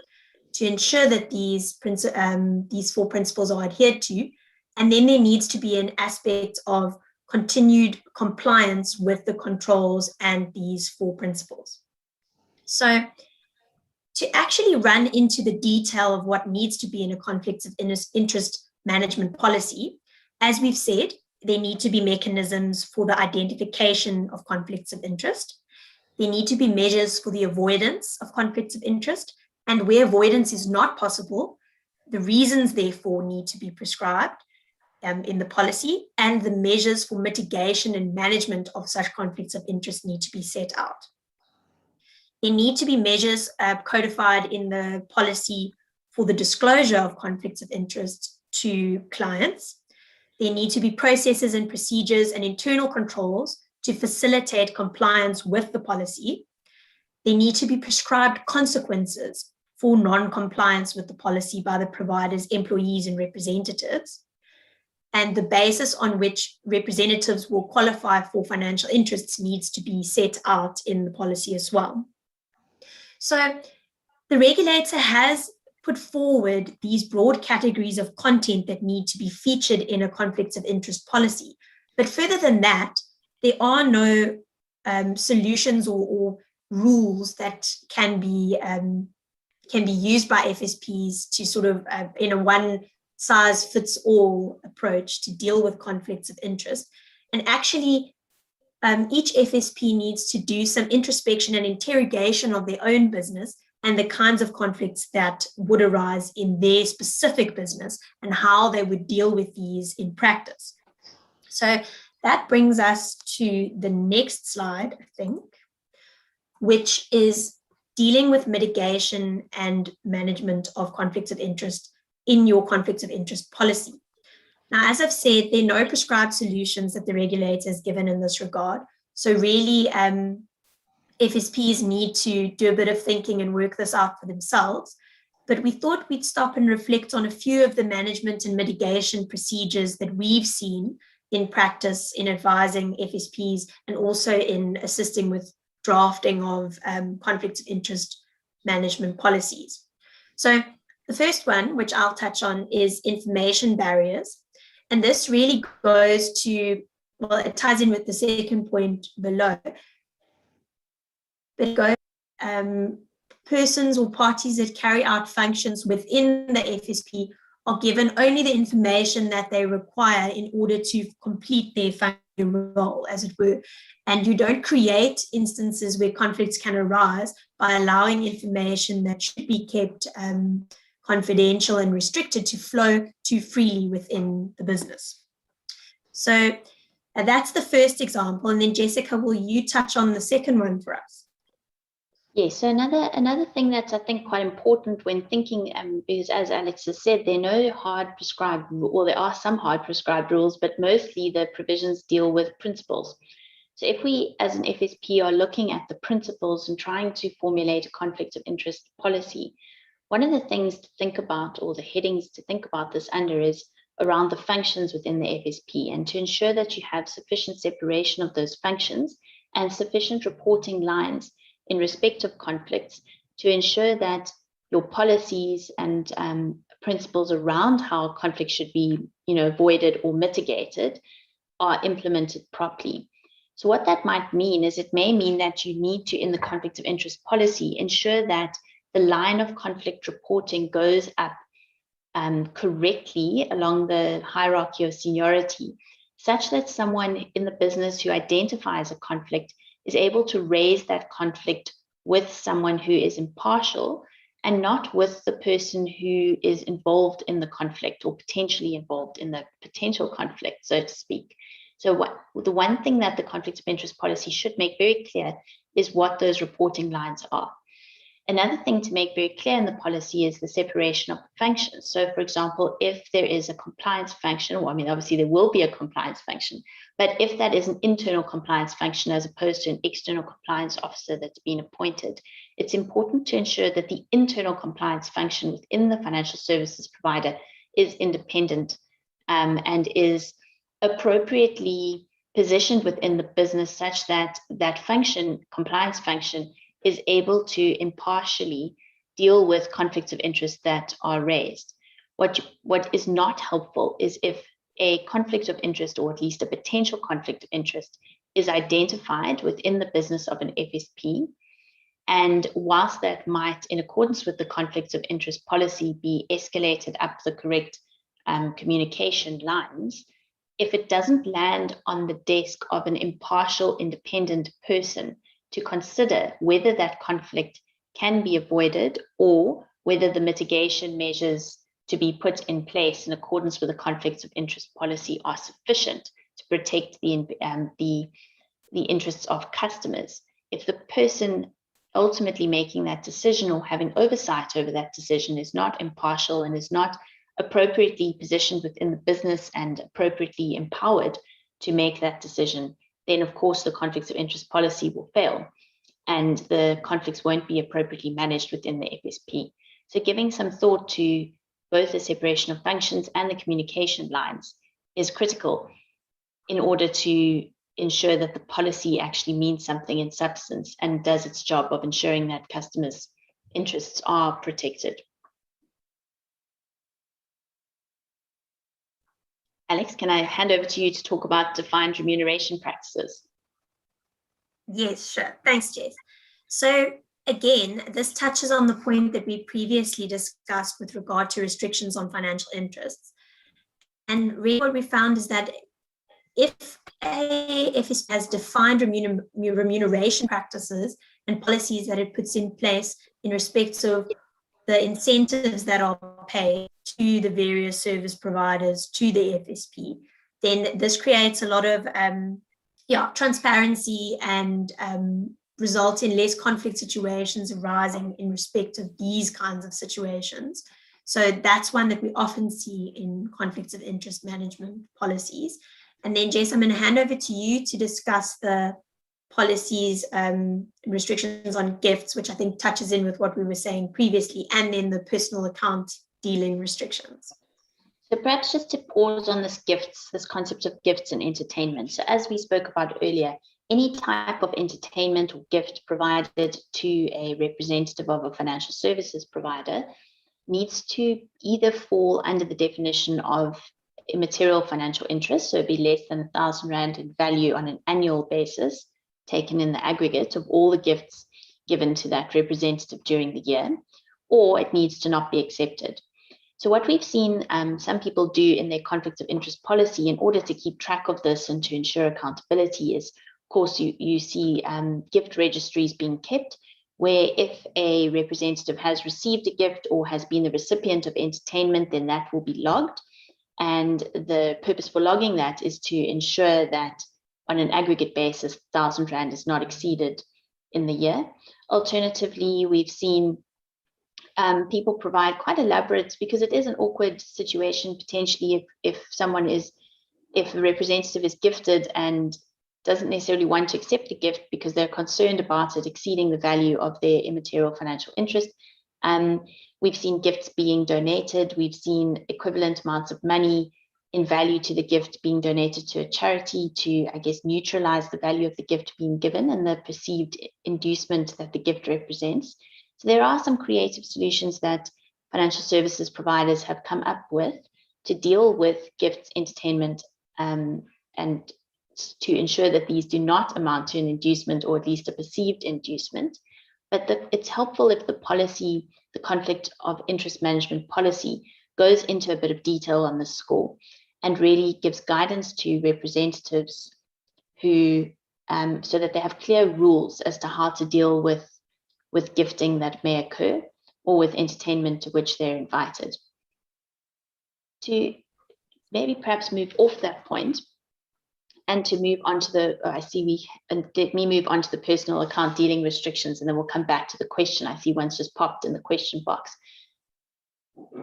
to ensure that these four principles are adhered to. And then there needs to be an aspect of continued compliance with the controls and these four principles. So to actually run into the detail of what needs to be in a conflict of interest management policy, as we've said, there need to be mechanisms for the identification of conflicts of interest. There need to be measures for the avoidance of conflicts of interest. And where avoidance is not possible, the reasons, therefore, need to be prescribed in the policy, and the measures for mitigation and management of such conflicts of interest need to be set out. There need to be measures codified in the policy for the disclosure of conflicts of interest to clients. There need to be processes and procedures and internal controls to facilitate compliance with the policy. There need to be prescribed consequences for non-compliance with the policy by the provider's employees and representatives. And the basis on which representatives will qualify for financial interests needs to be set out in the policy as well. So the regulator has put forward these broad categories of content that need to be featured in a conflicts of interest policy. But further than that, there are no solutions or rules that can be used by FSPs to sort of in a one-size-fits-all approach to deal with conflicts of interest. And actually, each FSP needs to do some introspection and interrogation of their own business and the kinds of conflicts that would arise in their specific business and how they would deal with these in practice. So that brings us to the next slide, I think, which is dealing with mitigation and management of conflicts of interest in your conflicts of interest policy. Now, as I've said, there are no prescribed solutions that the regulator has given in this regard. So really, FSPs need to do a bit of thinking and work this out for themselves. But we thought we'd stop and reflect on a few of the management and mitigation procedures that we've seen in practice in advising FSPs and also in assisting with drafting of conflicts of interest management policies. So the first one, which I'll touch on, is information barriers. And this really goes to, well, it ties in with the second point below. But it goes, persons or parties that carry out functions within the FSP are given only the information that they require in order to complete their function role, as it were. And you don't create instances where conflicts can arise by allowing information that should be kept confidential and restricted to flow too freely within the business. So that's the first example. And then Jessica, will you touch on the second one for us? Yes, so another thing that's, I think, quite important when thinking, because as Alex has said, there are no hard prescribed, or there are some hard prescribed rules, but mostly the provisions deal with principles. So if we, as an FSP, are looking at the principles and trying to formulate a conflict of interest policy, one of the things to think about, or the headings to think about this under, is around the functions within the FSP, and to ensure that you have sufficient separation of those functions and sufficient reporting lines in respect of conflicts to ensure that your policies and principles around how conflict should be, avoided or mitigated are implemented properly. So what that might mean is it may mean that you need to, in the conflict of interest policy, ensure that the line of conflict reporting goes up correctly along the hierarchy of seniority, such that someone in the business who identifies a conflict is able to raise that conflict with someone who is impartial and not with the person who is involved in the conflict or potentially involved in the potential conflict, so to speak. So the one thing that the conflict of interest policy should make very clear is what those reporting lines are. Another thing to make very clear in the policy is the separation of the functions. So, for example, if there is a compliance function, well, I mean, obviously there will be a compliance function, but if that is an internal compliance function as opposed to an external compliance officer that's been appointed, it's important to ensure that the internal compliance function within the financial services provider is independent and is appropriately positioned within the business such that that function, compliance function, is able to impartially deal with conflicts of interest that are raised. What is not helpful is if a conflict of interest, or at least a potential conflict of interest, is identified within the business of an FSP. And whilst that might, in accordance with the conflicts of interest policy, be escalated up the correct communication lines, if it doesn't land on the desk of an impartial, independent person to consider whether that conflict can be avoided or whether the mitigation measures to be put in place in accordance with the conflicts of interest policy are sufficient to protect the interests of customers. If the person ultimately making that decision or having oversight over that decision is not impartial and is not appropriately positioned within the business and appropriately empowered to make that decision, then of course the conflicts of interest policy will fail and the conflicts won't be appropriately managed within the FSP. So giving some thought to both the separation of functions and the communication lines is critical in order to ensure that the policy actually means something in substance and does its job of ensuring that customers' interests are protected. Alex, can I hand over to you to talk about defined remuneration practices? Yes, sure. Thanks, Jess. So again, this touches on the point that we previously discussed with regard to restrictions on financial interests. And really what we found is that if a FSP has defined remuneration practices and policies that it puts in place in respect of the incentives that are paid to the various service providers, to the FSP, then this creates a lot of transparency and results in less conflict situations arising in respect of these kinds of situations. So that's one that we often see in conflicts of interest management policies. And then, Jess, I'm going to hand over to you to discuss the policies and restrictions on gifts, which I think touches in with what we were saying previously, and then the personal account dealing restrictions. So perhaps just to pause on this concept of gifts and entertainment. So as we spoke about earlier, any type of entertainment or gift provided to a representative of a financial services provider needs to either fall under the definition of immaterial financial interest, so be less than R1,000 in value on an annual basis, taken in the aggregate of all the gifts given to that representative during the year, or it needs to not be accepted. So what we've seen some people do in their conflict of interest policy in order to keep track of this and to ensure accountability is, of course, you see gift registries being kept, where if a representative has received a gift or has been the recipient of entertainment, then that will be logged. And the purpose for logging that is to ensure that on an aggregate basis, R1,000 is not exceeded in the year. Alternatively, we've seen people provide quite elaborate, because it is an awkward situation potentially if a representative is gifted and doesn't necessarily want to accept a gift because they're concerned about it exceeding the value of their immaterial financial interest. We've seen gifts being donated. We've seen equivalent amounts of money in value to the gift being donated to a charity to, I guess, neutralize the value of the gift being given and the perceived inducement that the gift represents. So there are some creative solutions that financial services providers have come up with to deal with gifts, entertainment, and to ensure that these do not amount to an inducement or at least a perceived inducement. But it's helpful if the policy, the conflict of interest management policy, goes into a bit of detail on this score and really gives guidance to representatives who so that they have clear rules as to how to deal with gifting that may occur or with entertainment to which they're invited. To maybe perhaps move off that point and to move on to let me move on to the personal account dealing restrictions, and then we'll come back to the question. I see one's just popped in the question box.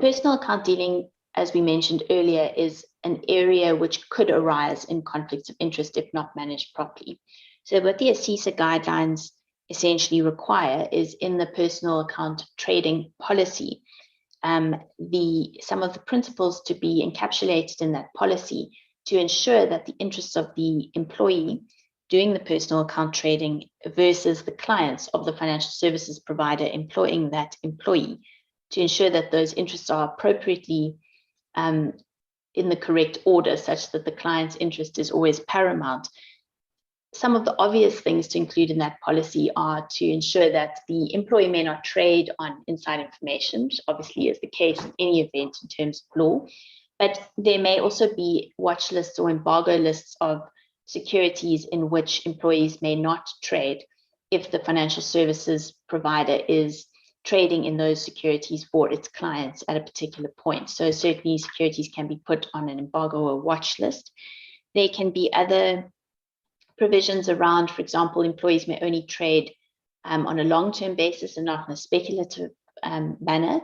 Personal account dealing, as we mentioned earlier, is an area which could arise in conflicts of interest if not managed properly. So what the ASISA guidelines essentially require is in the personal account trading policy, some of the principles to be encapsulated in that policy to ensure that the interests of the employee doing the personal account trading versus the clients of the financial services provider employing that employee, to ensure that those interests are appropriately in the correct order, such that the client's interest is always paramount. Some of the obvious things to include in that policy are to ensure that the employee may not trade on inside information, which obviously is the case in any event in terms of law, but there may also be watch lists or embargo lists of securities in which employees may not trade if the financial services provider is trading in those securities for its clients at a particular point. So certainly securities can be put on an embargo or watch list. There can be other provisions around, for example, employees may only trade on a long-term basis and not in a speculative manner.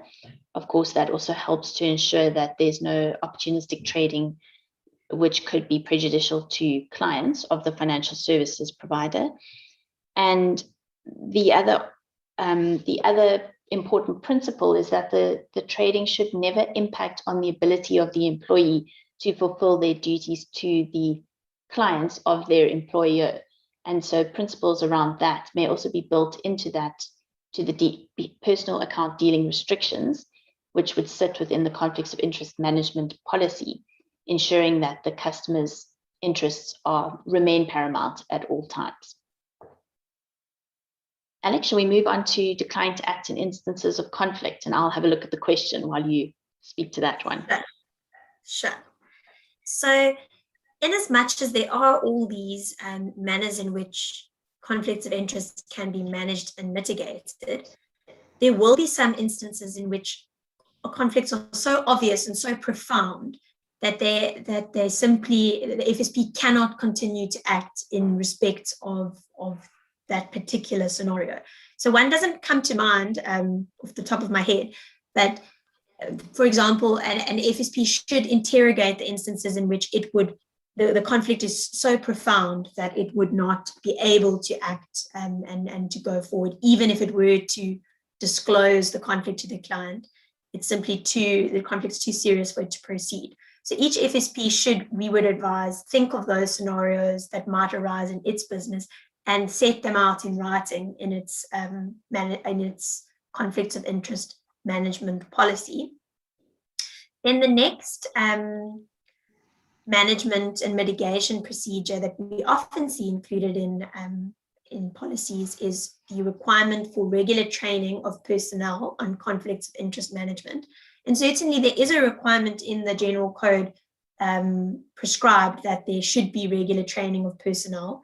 Of course, that also helps to ensure that there's no opportunistic trading which could be prejudicial to clients of the financial services provider. And the other important principle is that the trading should never impact on the ability of the employee to fulfill their duties to the clients of their employer. And so principles around that may also be built into that, to the personal account dealing restrictions, which would sit within the conflicts of interest management policy, ensuring that the customer's interests remain paramount at all times. Alex, shall we move on to decline to act in instances of conflict? And I'll have a look at the question while you speak to that one. Sure. So in as much as there are all these manners in which conflicts of interest can be managed and mitigated, there will be some instances in which conflicts are so obvious and so profound that they simply, the FSP cannot continue to act in respect of that particular scenario. So one doesn't come to mind off the top of my head, but for example, an FSP should interrogate the instances in which it would, the conflict is so profound that it would not be able to act and to go forward, even if it were to disclose the conflict to the client. It's simply the conflict's too serious for it to proceed. So each FSP should, we would advise, think of those scenarios that might arise in its business and set them out in writing in its conflicts of interest management policy. Then the next management and mitigation procedure that we often see included in policies is the requirement for regular training of personnel on conflicts of interest management. And certainly there is a requirement in the General Code prescribed that there should be regular training of personnel.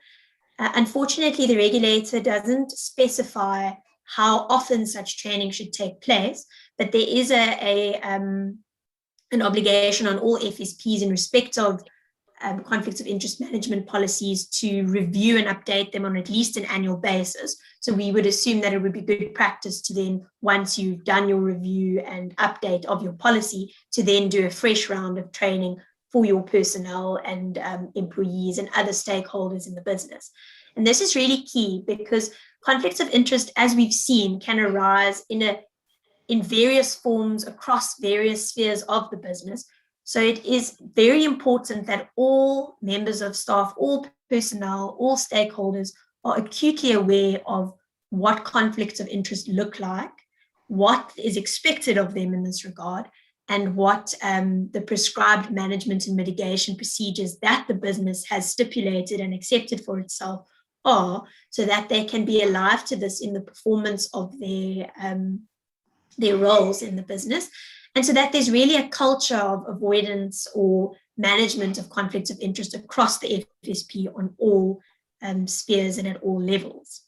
Unfortunately, the regulator doesn't specify how often such training should take place, but there is an obligation on all FSPs in respect of conflicts of interest management policies to review and update them on at least an annual basis. So we would assume that it would be good practice to then, once you've done your review and update of your policy, to then do a fresh round of training for your personnel and employees and other stakeholders in the business. And this is really key because conflicts of interest, as we've seen, can arise in various forms across various spheres of the business. So it is very important that all members of staff, all personnel, all stakeholders are acutely aware of what conflicts of interest look like, what is expected of them in this regard, and what the prescribed management and mitigation procedures that the business has stipulated and accepted for itself are, so that they can be alive to this in the performance of their roles in the business, and so that there's really a culture of avoidance or management of conflicts of interest across the FSP on all spheres and at all levels.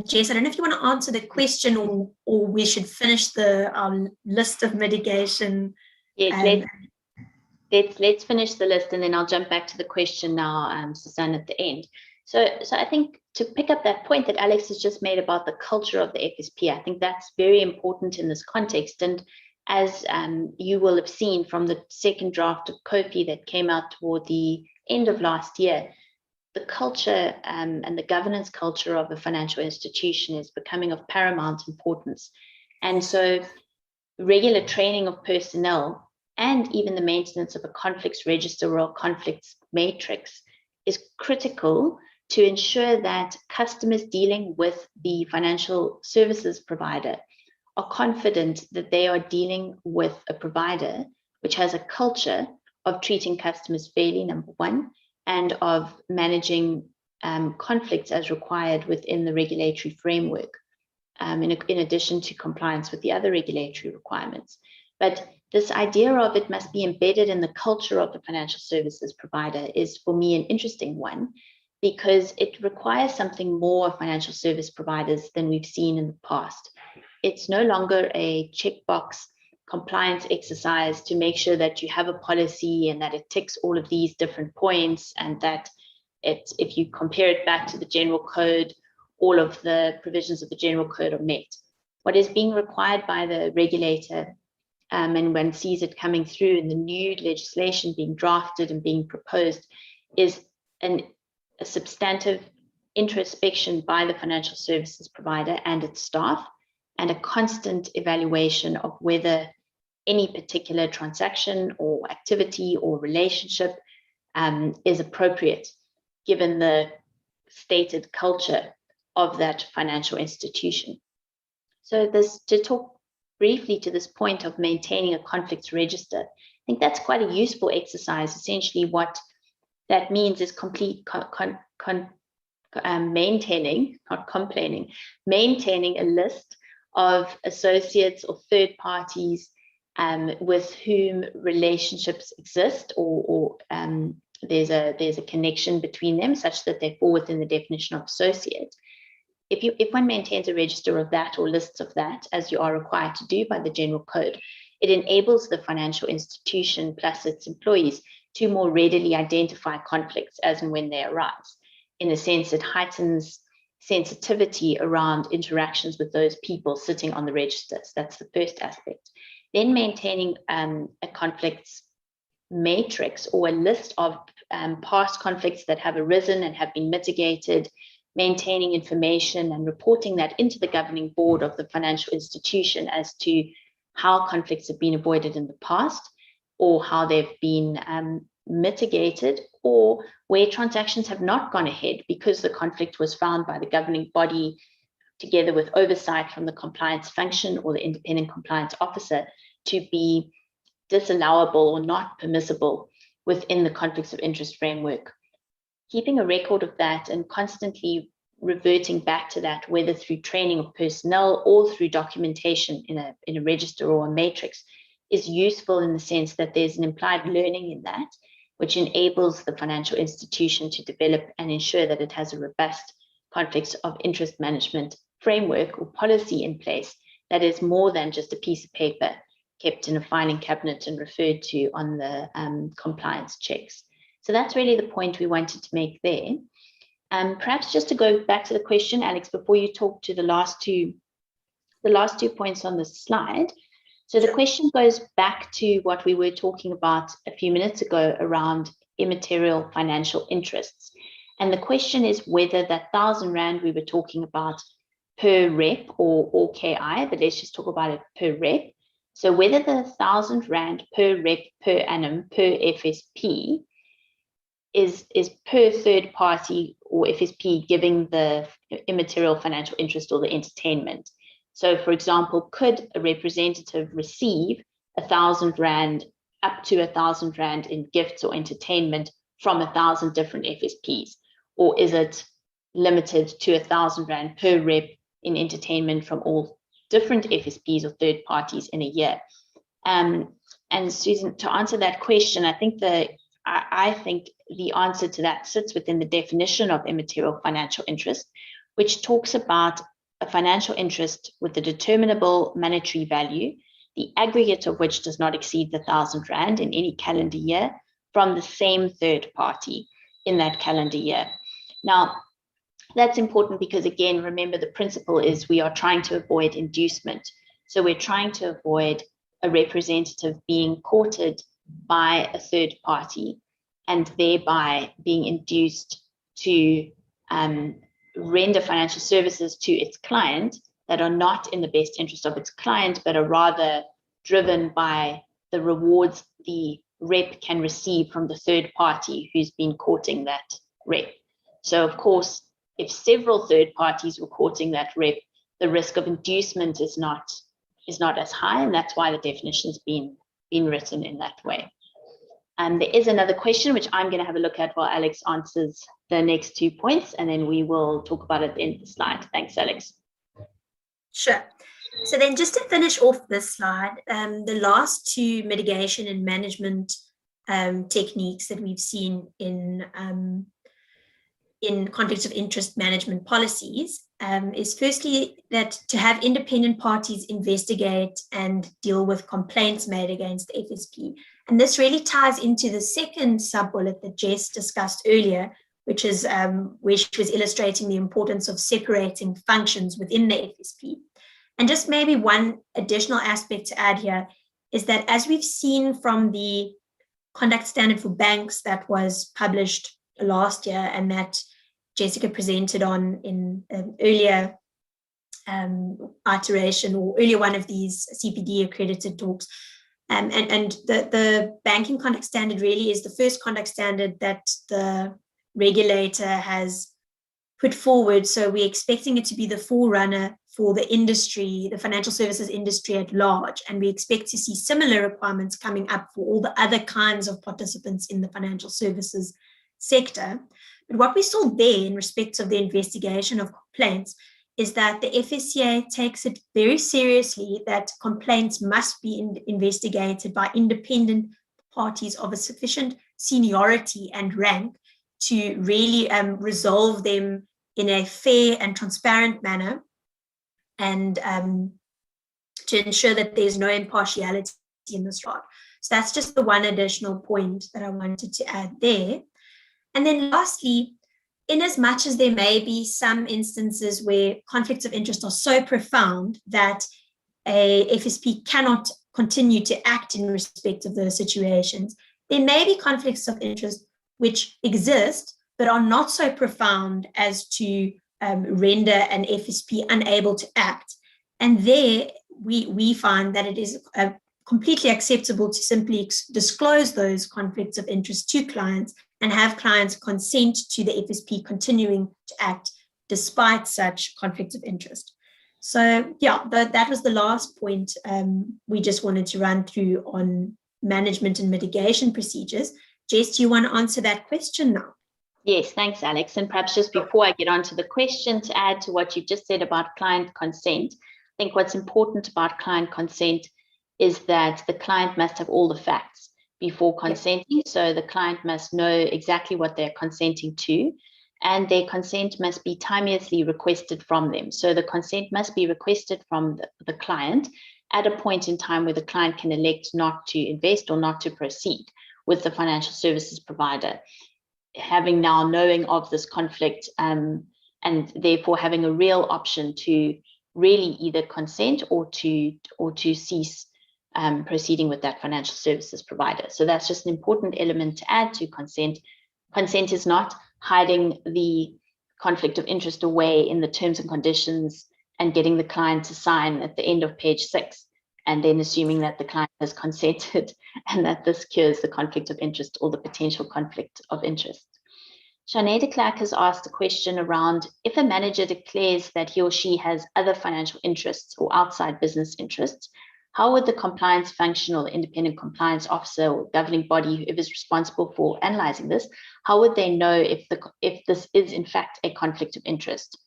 Jess, I don't know if you want to answer the question, or we should finish the list of mitigation. Yes, let's finish the list, and then I'll jump back to the question now, Susanne, at the end. So I think to pick up that point that Alex has just made about the culture of the FSP, I think that's very important in this context. And as you will have seen from the second draft of COFI that came out toward the end of last year, the culture and the governance culture of a financial institution is becoming of paramount importance. And so regular training of personnel and even the maintenance of a conflicts register or conflicts matrix is critical to ensure that customers dealing with the financial services provider are confident that they are dealing with a provider which has a culture of treating customers fairly, number one, and of managing conflicts as required within the regulatory framework, in addition to compliance with the other regulatory requirements. But this idea of it must be embedded in the culture of the financial services provider is, for me, an interesting one, because it requires something more of financial service providers than we've seen in the past. It's no longer a checkbox compliance exercise to make sure that you have a policy and that it ticks all of these different points, and that if you compare it back to the general code, all of the provisions of the general code are met. What is being required by the regulator, and one sees it coming through in the new legislation being drafted and being proposed, is a substantive introspection by the financial services provider and its staff, and a constant evaluation of whether any particular transaction or activity or relationship is appropriate given the stated culture of that financial institution. So to talk briefly to this point of maintaining a conflicts register, I think that's quite a useful exercise. Essentially what that means is maintaining, not complaining, maintaining a list of associates or third parties with whom relationships exist, or there's a connection between them such that they fall within the definition of associate. If one maintains a register of that or lists of that, as you are required to do by the general code, it enables the financial institution plus its employees to more readily identify conflicts as and when they arise. In a sense, it heightens sensitivity around interactions with those people sitting on the registers. That's the first aspect. Then maintaining a conflicts matrix, or a list of past conflicts that have arisen and have been mitigated, maintaining information and reporting that into the governing board of the financial institution as to how conflicts have been avoided in the past, or how they've been mitigated, or where transactions have not gone ahead because the conflict was found by the governing body together with oversight from the compliance function or the independent compliance officer to be disallowable or not permissible within the conflicts of interest framework. Keeping a record of that and constantly reverting back to that, whether through training of personnel or through documentation in a register or a matrix, is useful in the sense that there's an implied learning in that, which enables the financial institution to develop and ensure that it has a robust conflicts of interest management framework or policy in place that is more than just a piece of paper kept in a filing cabinet and referred to on the compliance checks. So that's really the point we wanted to make there. Perhaps just to go back to the question, Alex, before you talk to the last two points on the slide. So the question goes back to what we were talking about a few minutes ago around immaterial financial interests. And the question is whether that R1,000 we were talking about per rep or KI, but let's just talk about it per rep. So whether the R1,000 per rep per annum per FSP is per third party or FSP giving the immaterial financial interest or the entertainment. So for example, could a representative receive R1,000 up to R1,000 in gifts or entertainment from 1,000 different FSPs? Or is it limited to R1,000 per rep in entertainment from all different FSPs or third parties in a year? And Susan, to answer that question, I think the I think the answer to that sits within the definition of immaterial financial interest, which talks about a financial interest with a determinable monetary value, the aggregate of which does not exceed the R1,000 in any calendar year from the same third party in that calendar year. Now, that's important because, again, remember the principle is we are trying to avoid inducement. So we're trying to avoid a representative being courted by a third party and thereby being induced to render financial services to its client that are not in the best interest of its client, but are rather driven by the rewards the rep can receive from the third party who's been courting that rep. So, of course, if several third parties were courting that rep, the risk of inducement is not as high, and that's why the definition's been written in that way. There is another question which I'm going to have a look at while Alex answers the next 2 points, and then we will talk about it at the end of the slide. Thanks, Alex. Sure. So then just to finish off this slide, the last two mitigation and management techniques that we've seen in conflicts of interest management policies is firstly that to have independent parties investigate and deal with complaints made against the FSP. And this really ties into the second sub-bullet that Jess discussed earlier, which is where she was illustrating the importance of separating functions within the FSP. And just maybe one additional aspect to add here is that as we've seen from the conduct standard for banks that was published last year and that Jessica presented on in an earlier iteration or earlier one of these CPD accredited talks. And the banking conduct standard really is the first conduct standard that the regulator has put forward. So we're expecting it to be the forerunner for the industry, the financial services industry at large. And we expect to see similar requirements coming up for all the other kinds of participants in the financial services sector. But what we saw there in respect of the investigation of complaints is that the FSCA takes it very seriously that complaints must be investigated by independent parties of a sufficient seniority and rank to really resolve them in a fair and transparent manner and to ensure that there's no impartiality in this regard. So that's just the one additional point that I wanted to add there. And then lastly, in as much as there may be some instances where conflicts of interest are so profound that a FSP cannot continue to act in respect of those situations, there may be conflicts of interest which exist but are not so profound as to render an FSP unable to act. And there we find that it is completely acceptable to simply disclose those conflicts of interest to clients and have clients consent to the FSP continuing to act despite such conflicts of interest. So yeah, that was the last point we just wanted to run through on management and mitigation procedures. Jess, do you want to answer that question now? Yes, thanks, Alex. And perhaps just before I get on to the question, to add to what you've just said about client consent, I think what's important about client consent is that the client must have all the facts before consenting. Yep. So the client must know exactly what they're consenting to, and their consent must be timeously requested from them. So the consent must be requested from the client at a point in time where the client can elect not to invest or not to proceed with the financial services provider. Having now knowing of this conflict and therefore having a real option to really either consent or to cease proceeding with that financial services provider. So that's just an important element to add to consent. Consent is not hiding the conflict of interest away in the terms and conditions and getting the client to sign at the end of page 6 and then assuming that the client has consented and that this cures the conflict of interest or the potential conflict of interest. Shanae de Klerk has asked a question around if a manager declares that he or she has other financial interests or outside business interests, how would the compliance function or the independent compliance officer or governing body, whoever is responsible for analyzing this, how would they know if this is in fact a conflict of interest?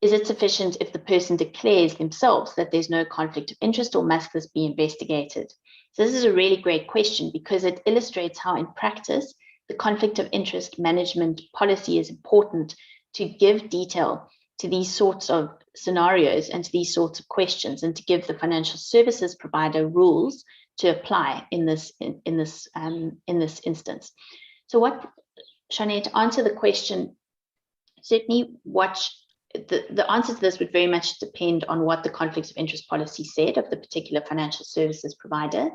Is it sufficient if the person declares themselves that there's no conflict of interest, or must this be investigated? So this is a really great question because it illustrates how in practice, the conflict of interest management policy is important to give detail to these sorts of scenarios and to these sorts of questions, and to give the financial services provider rules to apply in this instance. So what, Shanae, to answer the question, certainly the answer to this would very much depend on what the conflicts of interest policy said of the particular financial services provider,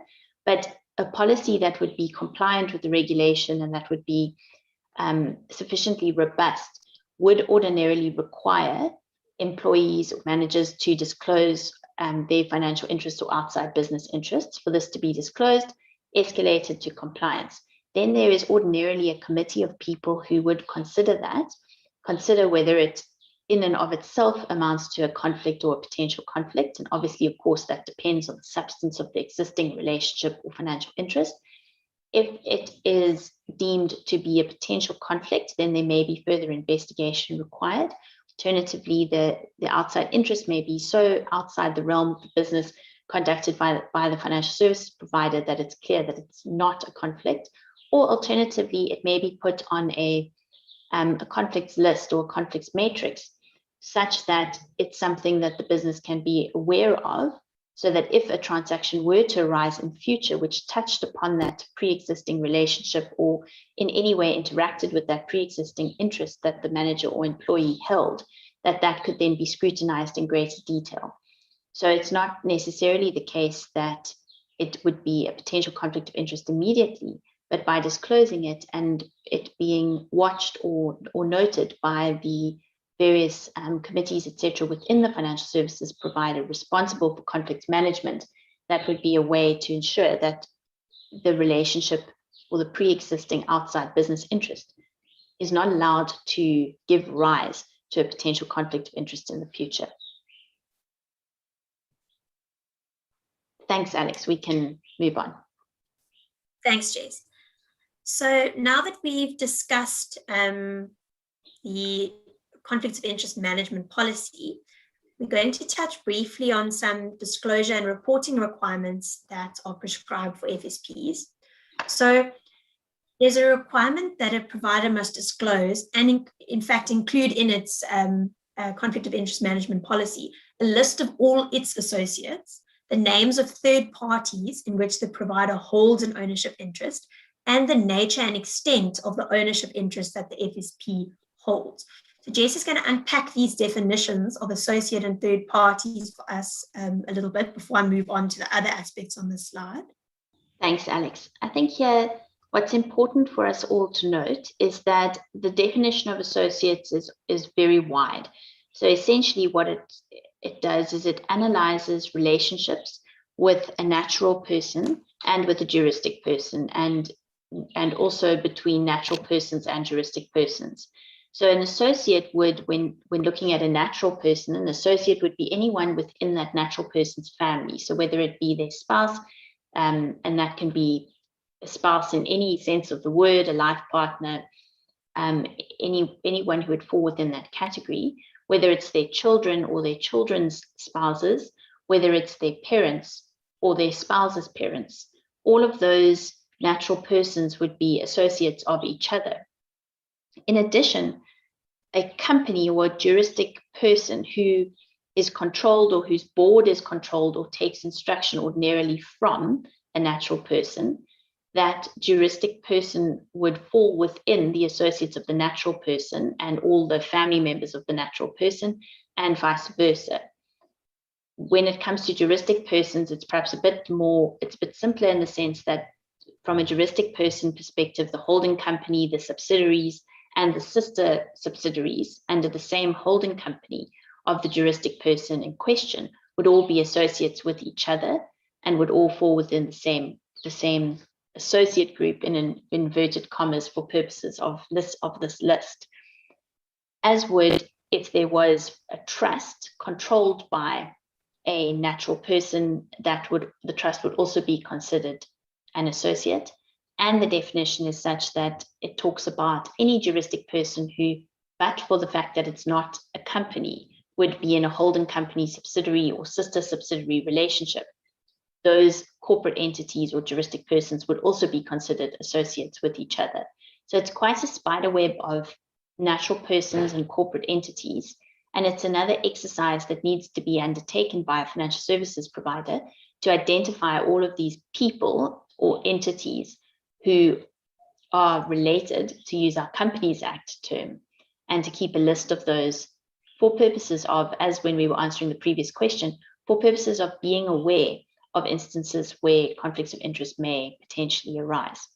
but a policy that would be compliant with the regulation and that would be sufficiently robust would ordinarily require employees or managers to disclose their financial interests or outside business interests. For this to be disclosed, escalated to compliance. Then there is ordinarily a committee of people who would consider whether it in and of itself amounts to a conflict or a potential conflict. And obviously, of course, that depends on the substance of the existing relationship or financial interest. If it is deemed to be a potential conflict, then there may be further investigation required. Alternatively, the outside interest may be so outside the realm of the business conducted by the financial services provider that it's clear that it's not a conflict. Or alternatively, it may be put on a conflicts list or a conflicts matrix, such that it's something that the business can be aware of, so that if a transaction were to arise in future which touched upon that pre-existing relationship or in any way interacted with that pre-existing interest that the manager or employee held, that could then be scrutinized in greater detail. So it's not necessarily the case that it would be a potential conflict of interest immediately, but by disclosing it and it being watched or noted by the various committees, etc., within the financial services provider responsible for conflict management, that would be a way to ensure that the relationship or the pre-existing outside business interest is not allowed to give rise to a potential conflict of interest in the future. Thanks, Alex. We can move on. Thanks, Jess. So now that we've discussed the conflicts of interest management policy, we're going to touch briefly on some disclosure and reporting requirements that are prescribed for FSPs. So there's a requirement that a provider must disclose and in fact include in its conflict of interest management policy a list of all its associates, the names of third parties in which the provider holds an ownership interest, and the nature and extent of the ownership interest that the FSP holds. So Jess is going to unpack these definitions of associate and third parties for us a little bit before I move on to the other aspects on this slide. Thanks, Alex. I think here what's important for us all to note is that the definition of associates is very wide. So essentially what it does is it analyzes relationships with a natural person and with a juristic person, and also between natural persons and juristic persons. So an associate would, when looking at a natural person, an associate would be anyone within that natural person's family. So whether it be their spouse, and that can be a spouse in any sense of the word, a life partner, anyone who would fall within that category, whether it's their children or their children's spouses, whether it's their parents or their spouse's parents, all of those natural persons would be associates of each other. In addition, a company or a juristic person who is controlled or whose board is controlled or takes instruction ordinarily from a natural person, that juristic person would fall within the associates of the natural person and all the family members of the natural person, and vice versa. When it comes to juristic persons, it's perhaps a bit simpler in the sense that from a juristic person perspective, the holding company, the subsidiaries, and the sister subsidiaries under the same holding company of the juristic person in question would all be associates with each other and would all fall within the same associate group in inverted commas for purposes of this list, as would if there was a trust controlled by a natural person, the trust would also be considered an associate. And the definition is such that it talks about any juristic person who, but for the fact that it's not a company, would be in a holding company subsidiary or sister subsidiary relationship. Those corporate entities or juristic persons would also be considered associates with each other. So it's quite a spider web of natural persons and corporate entities. And it's another exercise that needs to be undertaken by a financial services provider to identify all of these people or entities who are related, to use our Companies Act term, and to keep a list of those for purposes of, as when we were answering the previous question, for purposes of being aware of instances where conflicts of interest may potentially arise.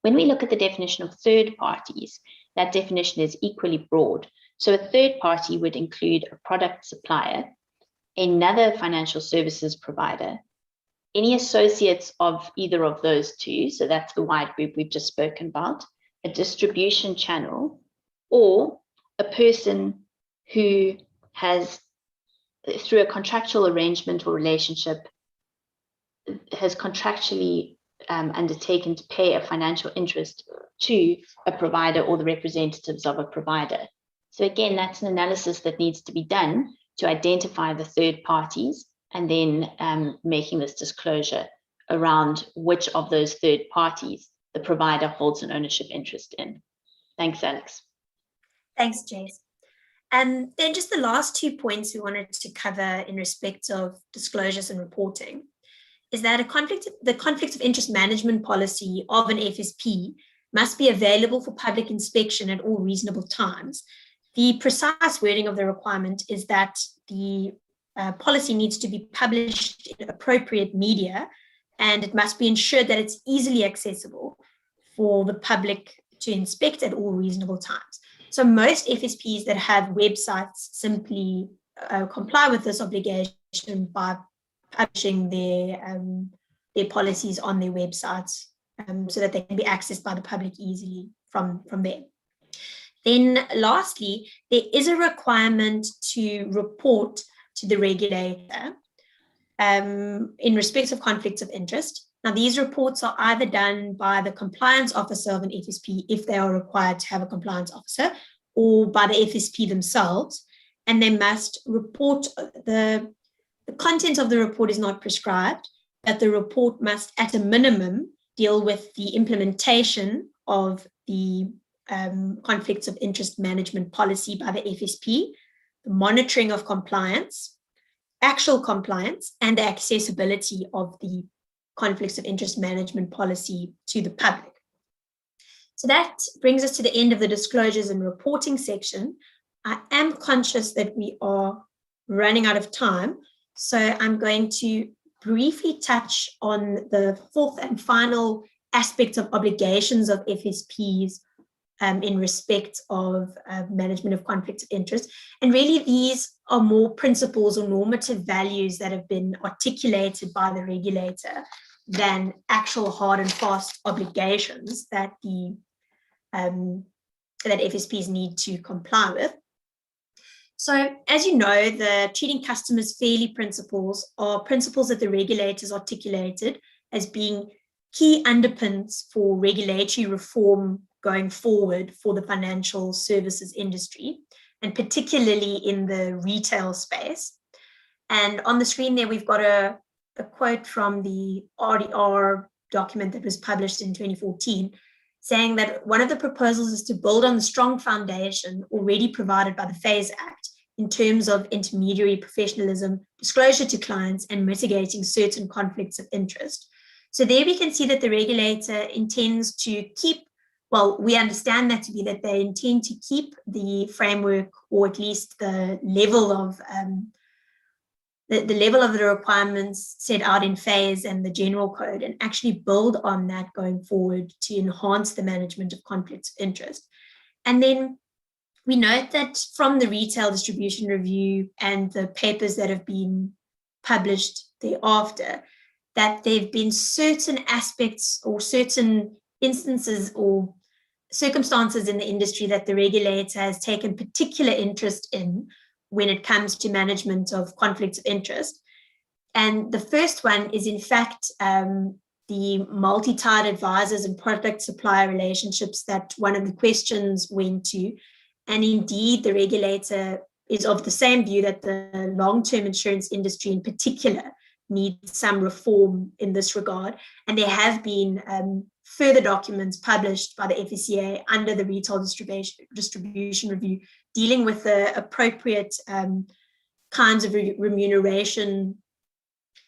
When we look at the definition of third parties, that definition is equally broad. So a third party would include a product supplier, another financial services provider, any associates of either of those two, so that's the wide group we've just spoken about, a distribution channel, or a person who has, through a contractual arrangement or relationship, has contractually undertaken to pay a financial interest to a provider or the representatives of a provider. So again, that's an analysis that needs to be done to identify the third parties, and then making this disclosure around which of those third parties the provider holds an ownership interest in. Thanks, Alex. Thanks, Jess. And then just the last 2 points we wanted to cover in respect of disclosures and reporting is that the conflict of interest management policy of an FSP must be available for public inspection at all reasonable times. The precise wording of the requirement is that the policy needs to be published in appropriate media, and it must be ensured that it's easily accessible for the public to inspect at all reasonable times. So most FSPs that have websites simply comply with this obligation by publishing their policies on their websites so that they can be accessed by the public easily from there. Then lastly, there is a requirement to report to the regulator in respect of conflicts of interest. Now, these reports are either done by the compliance officer of an FSP, if they are required to have a compliance officer, or by the FSP themselves, and they must report. The content of the report is not prescribed, but the report must, at a minimum, deal with the implementation of the conflicts of interest management policy by the FSP, the monitoring of compliance, actual compliance, and the accessibility of the conflicts of interest management policy to the public. So that brings us to the end of the disclosures and reporting section. I am conscious that we are running out of time, so I'm going to briefly touch on the fourth and final aspect of obligations of FSPs in respect of management of conflicts of interest. And really, these are more principles or normative values that have been articulated by the regulator than actual hard and fast obligations that that FSPs need to comply with. So, as you know, the treating customers fairly principles are principles that the regulators articulated as being key underpins for regulatory reform going forward for the financial services industry, and particularly in the retail space. And on the screen there, we've got a quote from the RDR document that was published in 2014, saying that one of the proposals is to build on the strong foundation already provided by the FSPS Act in terms of intermediary professionalism, disclosure to clients, and mitigating certain conflicts of interest. So there we can see that the regulator intends to keep, well, we understand that to be that they intend to keep the framework, or at least the level of the level of the requirements set out in FSPS and the general code, and actually build on that going forward to enhance the management of conflicts of interest. And then we note that from the retail distribution review and the papers that have been published thereafter, that there have been certain aspects or certain instances or circumstances in the industry that the regulator has taken particular interest in when it comes to management of conflicts of interest. And the first one is, in fact, the multi-tied advisors and product supplier relationships that one of the questions went to. And indeed, the regulator is of the same view that the long-term insurance industry in particular needs some reform in this regard. And there have been further documents published by the FSCA under the Retail Distribution Review dealing with the appropriate kinds of remuneration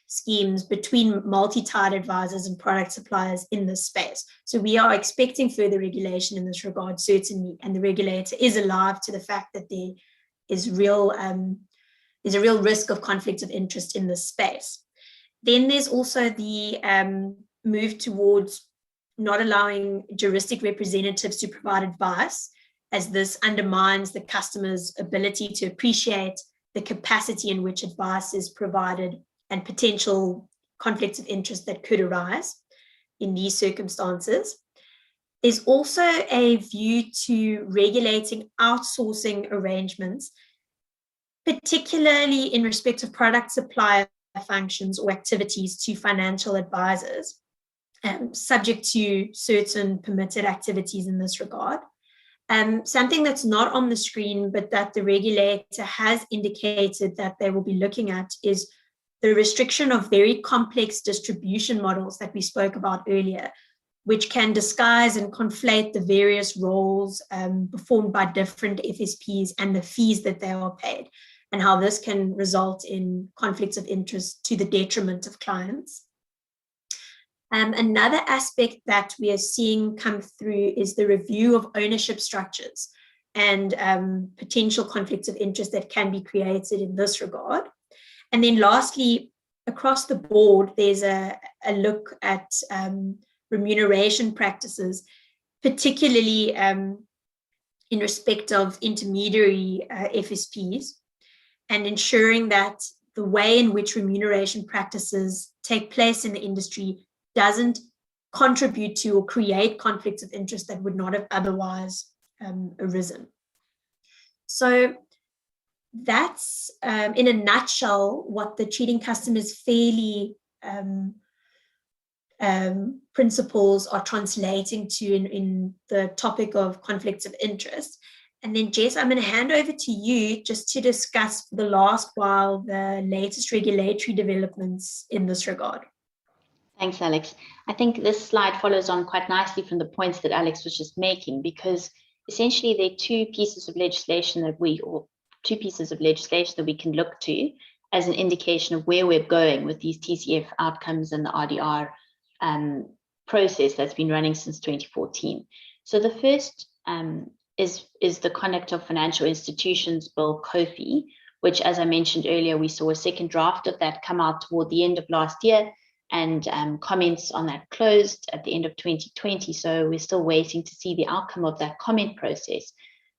schemes between multi-tied advisors and product suppliers in this space. So we are expecting further regulation in this regard, certainly, and the regulator is alive to the fact that there is a real risk of conflict of interest in this space. Then there's also the move towards not allowing juristic representatives to provide advice, as this undermines the customer's ability to appreciate the capacity in which advice is provided and potential conflicts of interest that could arise in these circumstances. There's also a view to regulating outsourcing arrangements, particularly in respect of product supplier functions or activities to financial advisors, subject to certain permitted activities in this regard. Something that's not on the screen, but that the regulator has indicated that they will be looking at, is the restriction of very complex distribution models that we spoke about earlier, which can disguise and conflate the various roles performed by different FSPs and the fees that they are paid, and how this can result in conflicts of interest to the detriment of clients. Another aspect that we are seeing come through is the review of ownership structures and potential conflicts of interest that can be created in this regard. And then lastly, across the board, there's a look at remuneration practices, particularly in respect of intermediary FSPs, and ensuring that the way in which remuneration practices take place in the industry doesn't contribute to or create conflicts of interest that would not have otherwise arisen. So that's, in a nutshell, what the treating customers fairly principles are translating to in the topic of conflicts of interest. And then, Jess, I'm going to hand over to you just to discuss for the last while the latest regulatory developments in this regard. Thanks, Alex. I think this slide follows on quite nicely from the points that Alex was just making, because essentially there are two pieces of legislation that we can look to as an indication of where we're going with these TCF outcomes and the RDR process that's been running since 2014. So the first is the Conduct of Financial Institutions Bill, COFI, which, as I mentioned earlier, we saw a second draft of that come out toward the end of last year, and comments on that closed at the end of 2020. So we're still waiting to see the outcome of that comment process.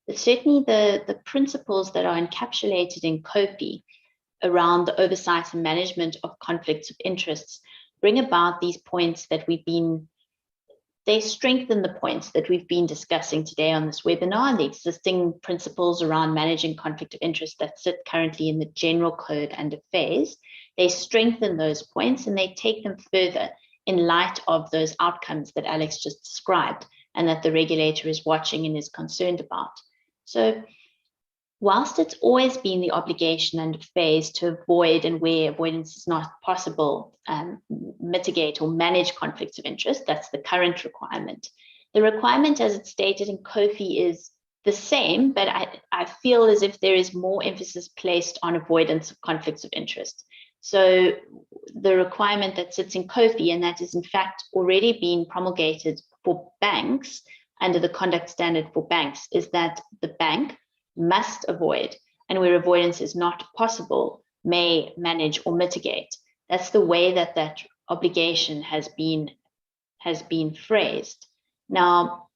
But certainly the principles that are encapsulated in COFI around the oversight and management of conflicts of interests bring about these points that they strengthen the points that we've been discussing today on this webinar, and the existing principles around managing conflict of interest that sit currently in the General Code under FAIS. They strengthen those points and they take them further in light of those outcomes that Alex just described and that the regulator is watching and is concerned about. So whilst it's always been the obligation under FAIS to avoid, and where avoidance is not possible, mitigate or manage conflicts of interest, that's the current requirement. The requirement as it's stated in COFI is the same, but I feel as if there is more emphasis placed on avoidance of conflicts of interest. So the requirement that sits in COFI, and that is in fact already being promulgated for banks under the conduct standard for banks, is that the bank must avoid, and where avoidance is not possible, may manage or mitigate. That's the way that that obligation has been phrased. Now,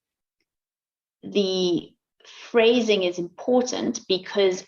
the phrasing is important because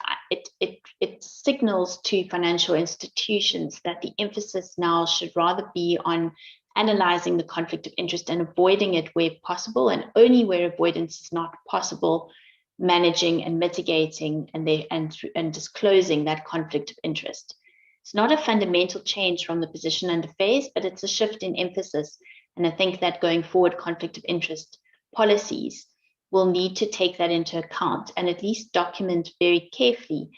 it signals to financial institutions that the emphasis now should rather be on analyzing the conflict of interest and avoiding it where possible, and only where avoidance is not possible, managing and mitigating and disclosing that conflict of interest. It's not a fundamental change from the position under FAIS, but it's a shift in emphasis. And I think that going forward, conflict of interest policies will need to take that into account and at least document very carefully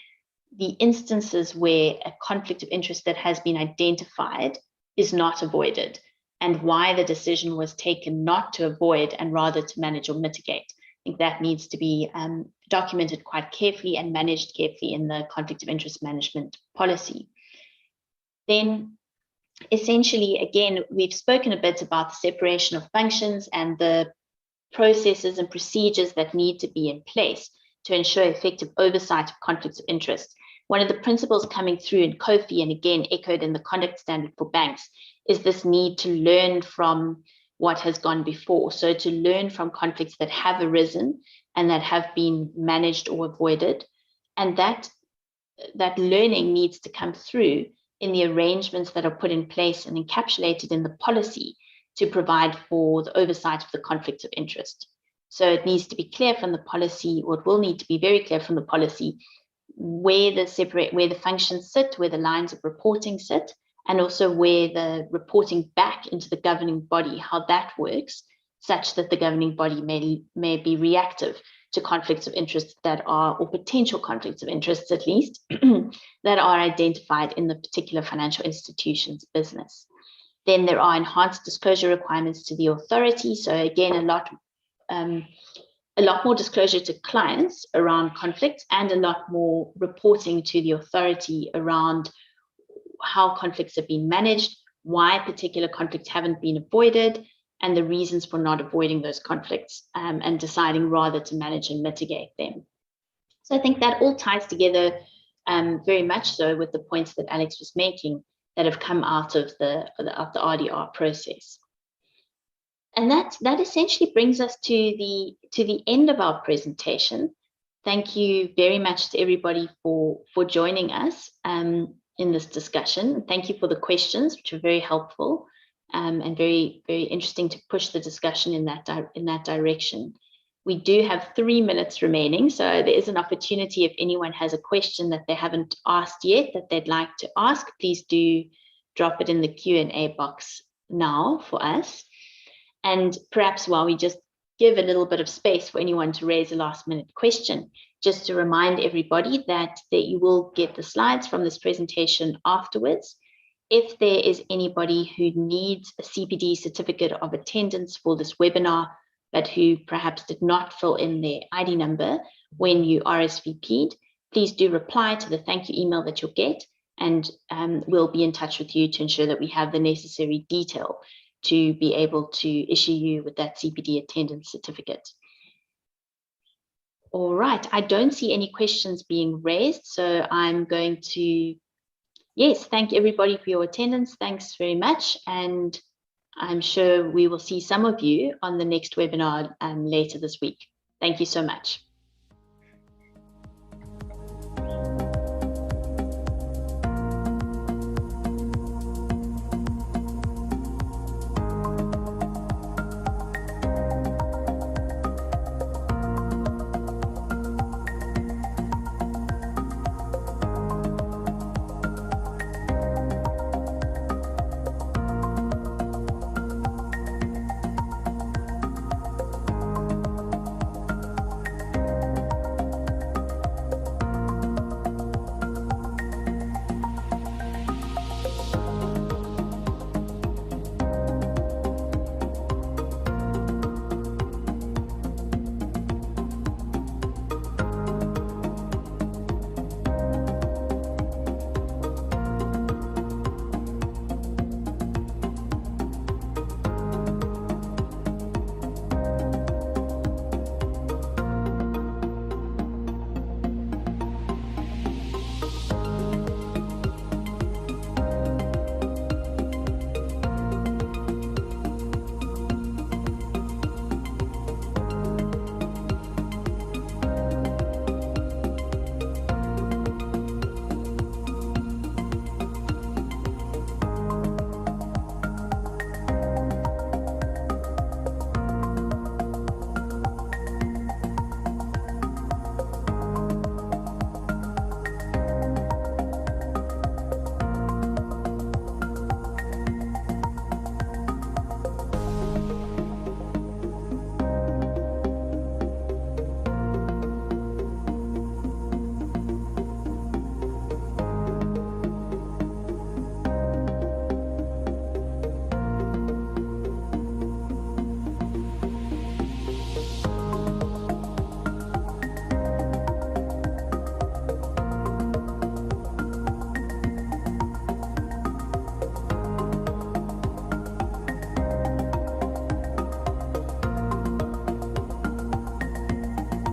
the instances where a conflict of interest that has been identified is not avoided, and why the decision was taken not to avoid and rather to manage or mitigate. I think that needs to be documented quite carefully and managed carefully in the conflict of interest management policy. Then essentially, again, we've spoken a bit about the separation of functions and the processes and procedures that need to be in place to ensure effective oversight of conflicts of interest. One of the principles coming through in COFI, and again echoed in the conduct standard for banks, is this need to learn from what has gone before. So to learn from conflicts that have arisen and that have been managed or avoided. And that learning needs to come through in the arrangements that are put in place and encapsulated in the policy to provide for the oversight of the conflicts of interest. So it needs to be clear from the policy, or it will need to be very clear from the policy, where the functions sit, where the lines of reporting sit, and also where the reporting back into the governing body, how that works, such that the governing body may be reactive to conflicts of interest that are, or potential conflicts of interest at least, that are identified in the particular financial institution's business. Then there are enhanced disclosure requirements to the authority. So again, a lot more disclosure to clients around conflicts, and a lot more reporting to the authority around how conflicts have been managed, why particular conflicts haven't been avoided, and the reasons for not avoiding those conflicts, and deciding rather to manage and mitigate them. So I think that all ties together very much so with the points that Alex was making that have come out of the RDR process. And that essentially brings us to the end of our presentation. Thank you very much to everybody for joining us in this discussion. Thank you for the questions, which were very helpful and very, very interesting to push the discussion in that direction. We do have 3 minutes remaining, so there is an opportunity if anyone has a question that they haven't asked yet that they'd like to ask, please do drop it in the Q&A box now for us. And perhaps while we just give a little bit of space for anyone to raise a last-minute question, just to remind everybody that you will get the slides from this presentation afterwards. If there is anybody who needs a CPD certificate of attendance for this webinar, but who perhaps did not fill in their ID number when you RSVP'd, please do reply to the thank you email that you'll get, and we'll be in touch with you to ensure that we have the necessary detail to be able to issue you with that CPD attendance certificate. All right, I don't see any questions being raised, so I'm going to, yes, thank everybody for your attendance. Thanks very much. And I'm sure we will see some of you on the next webinar later this week. Thank you so much.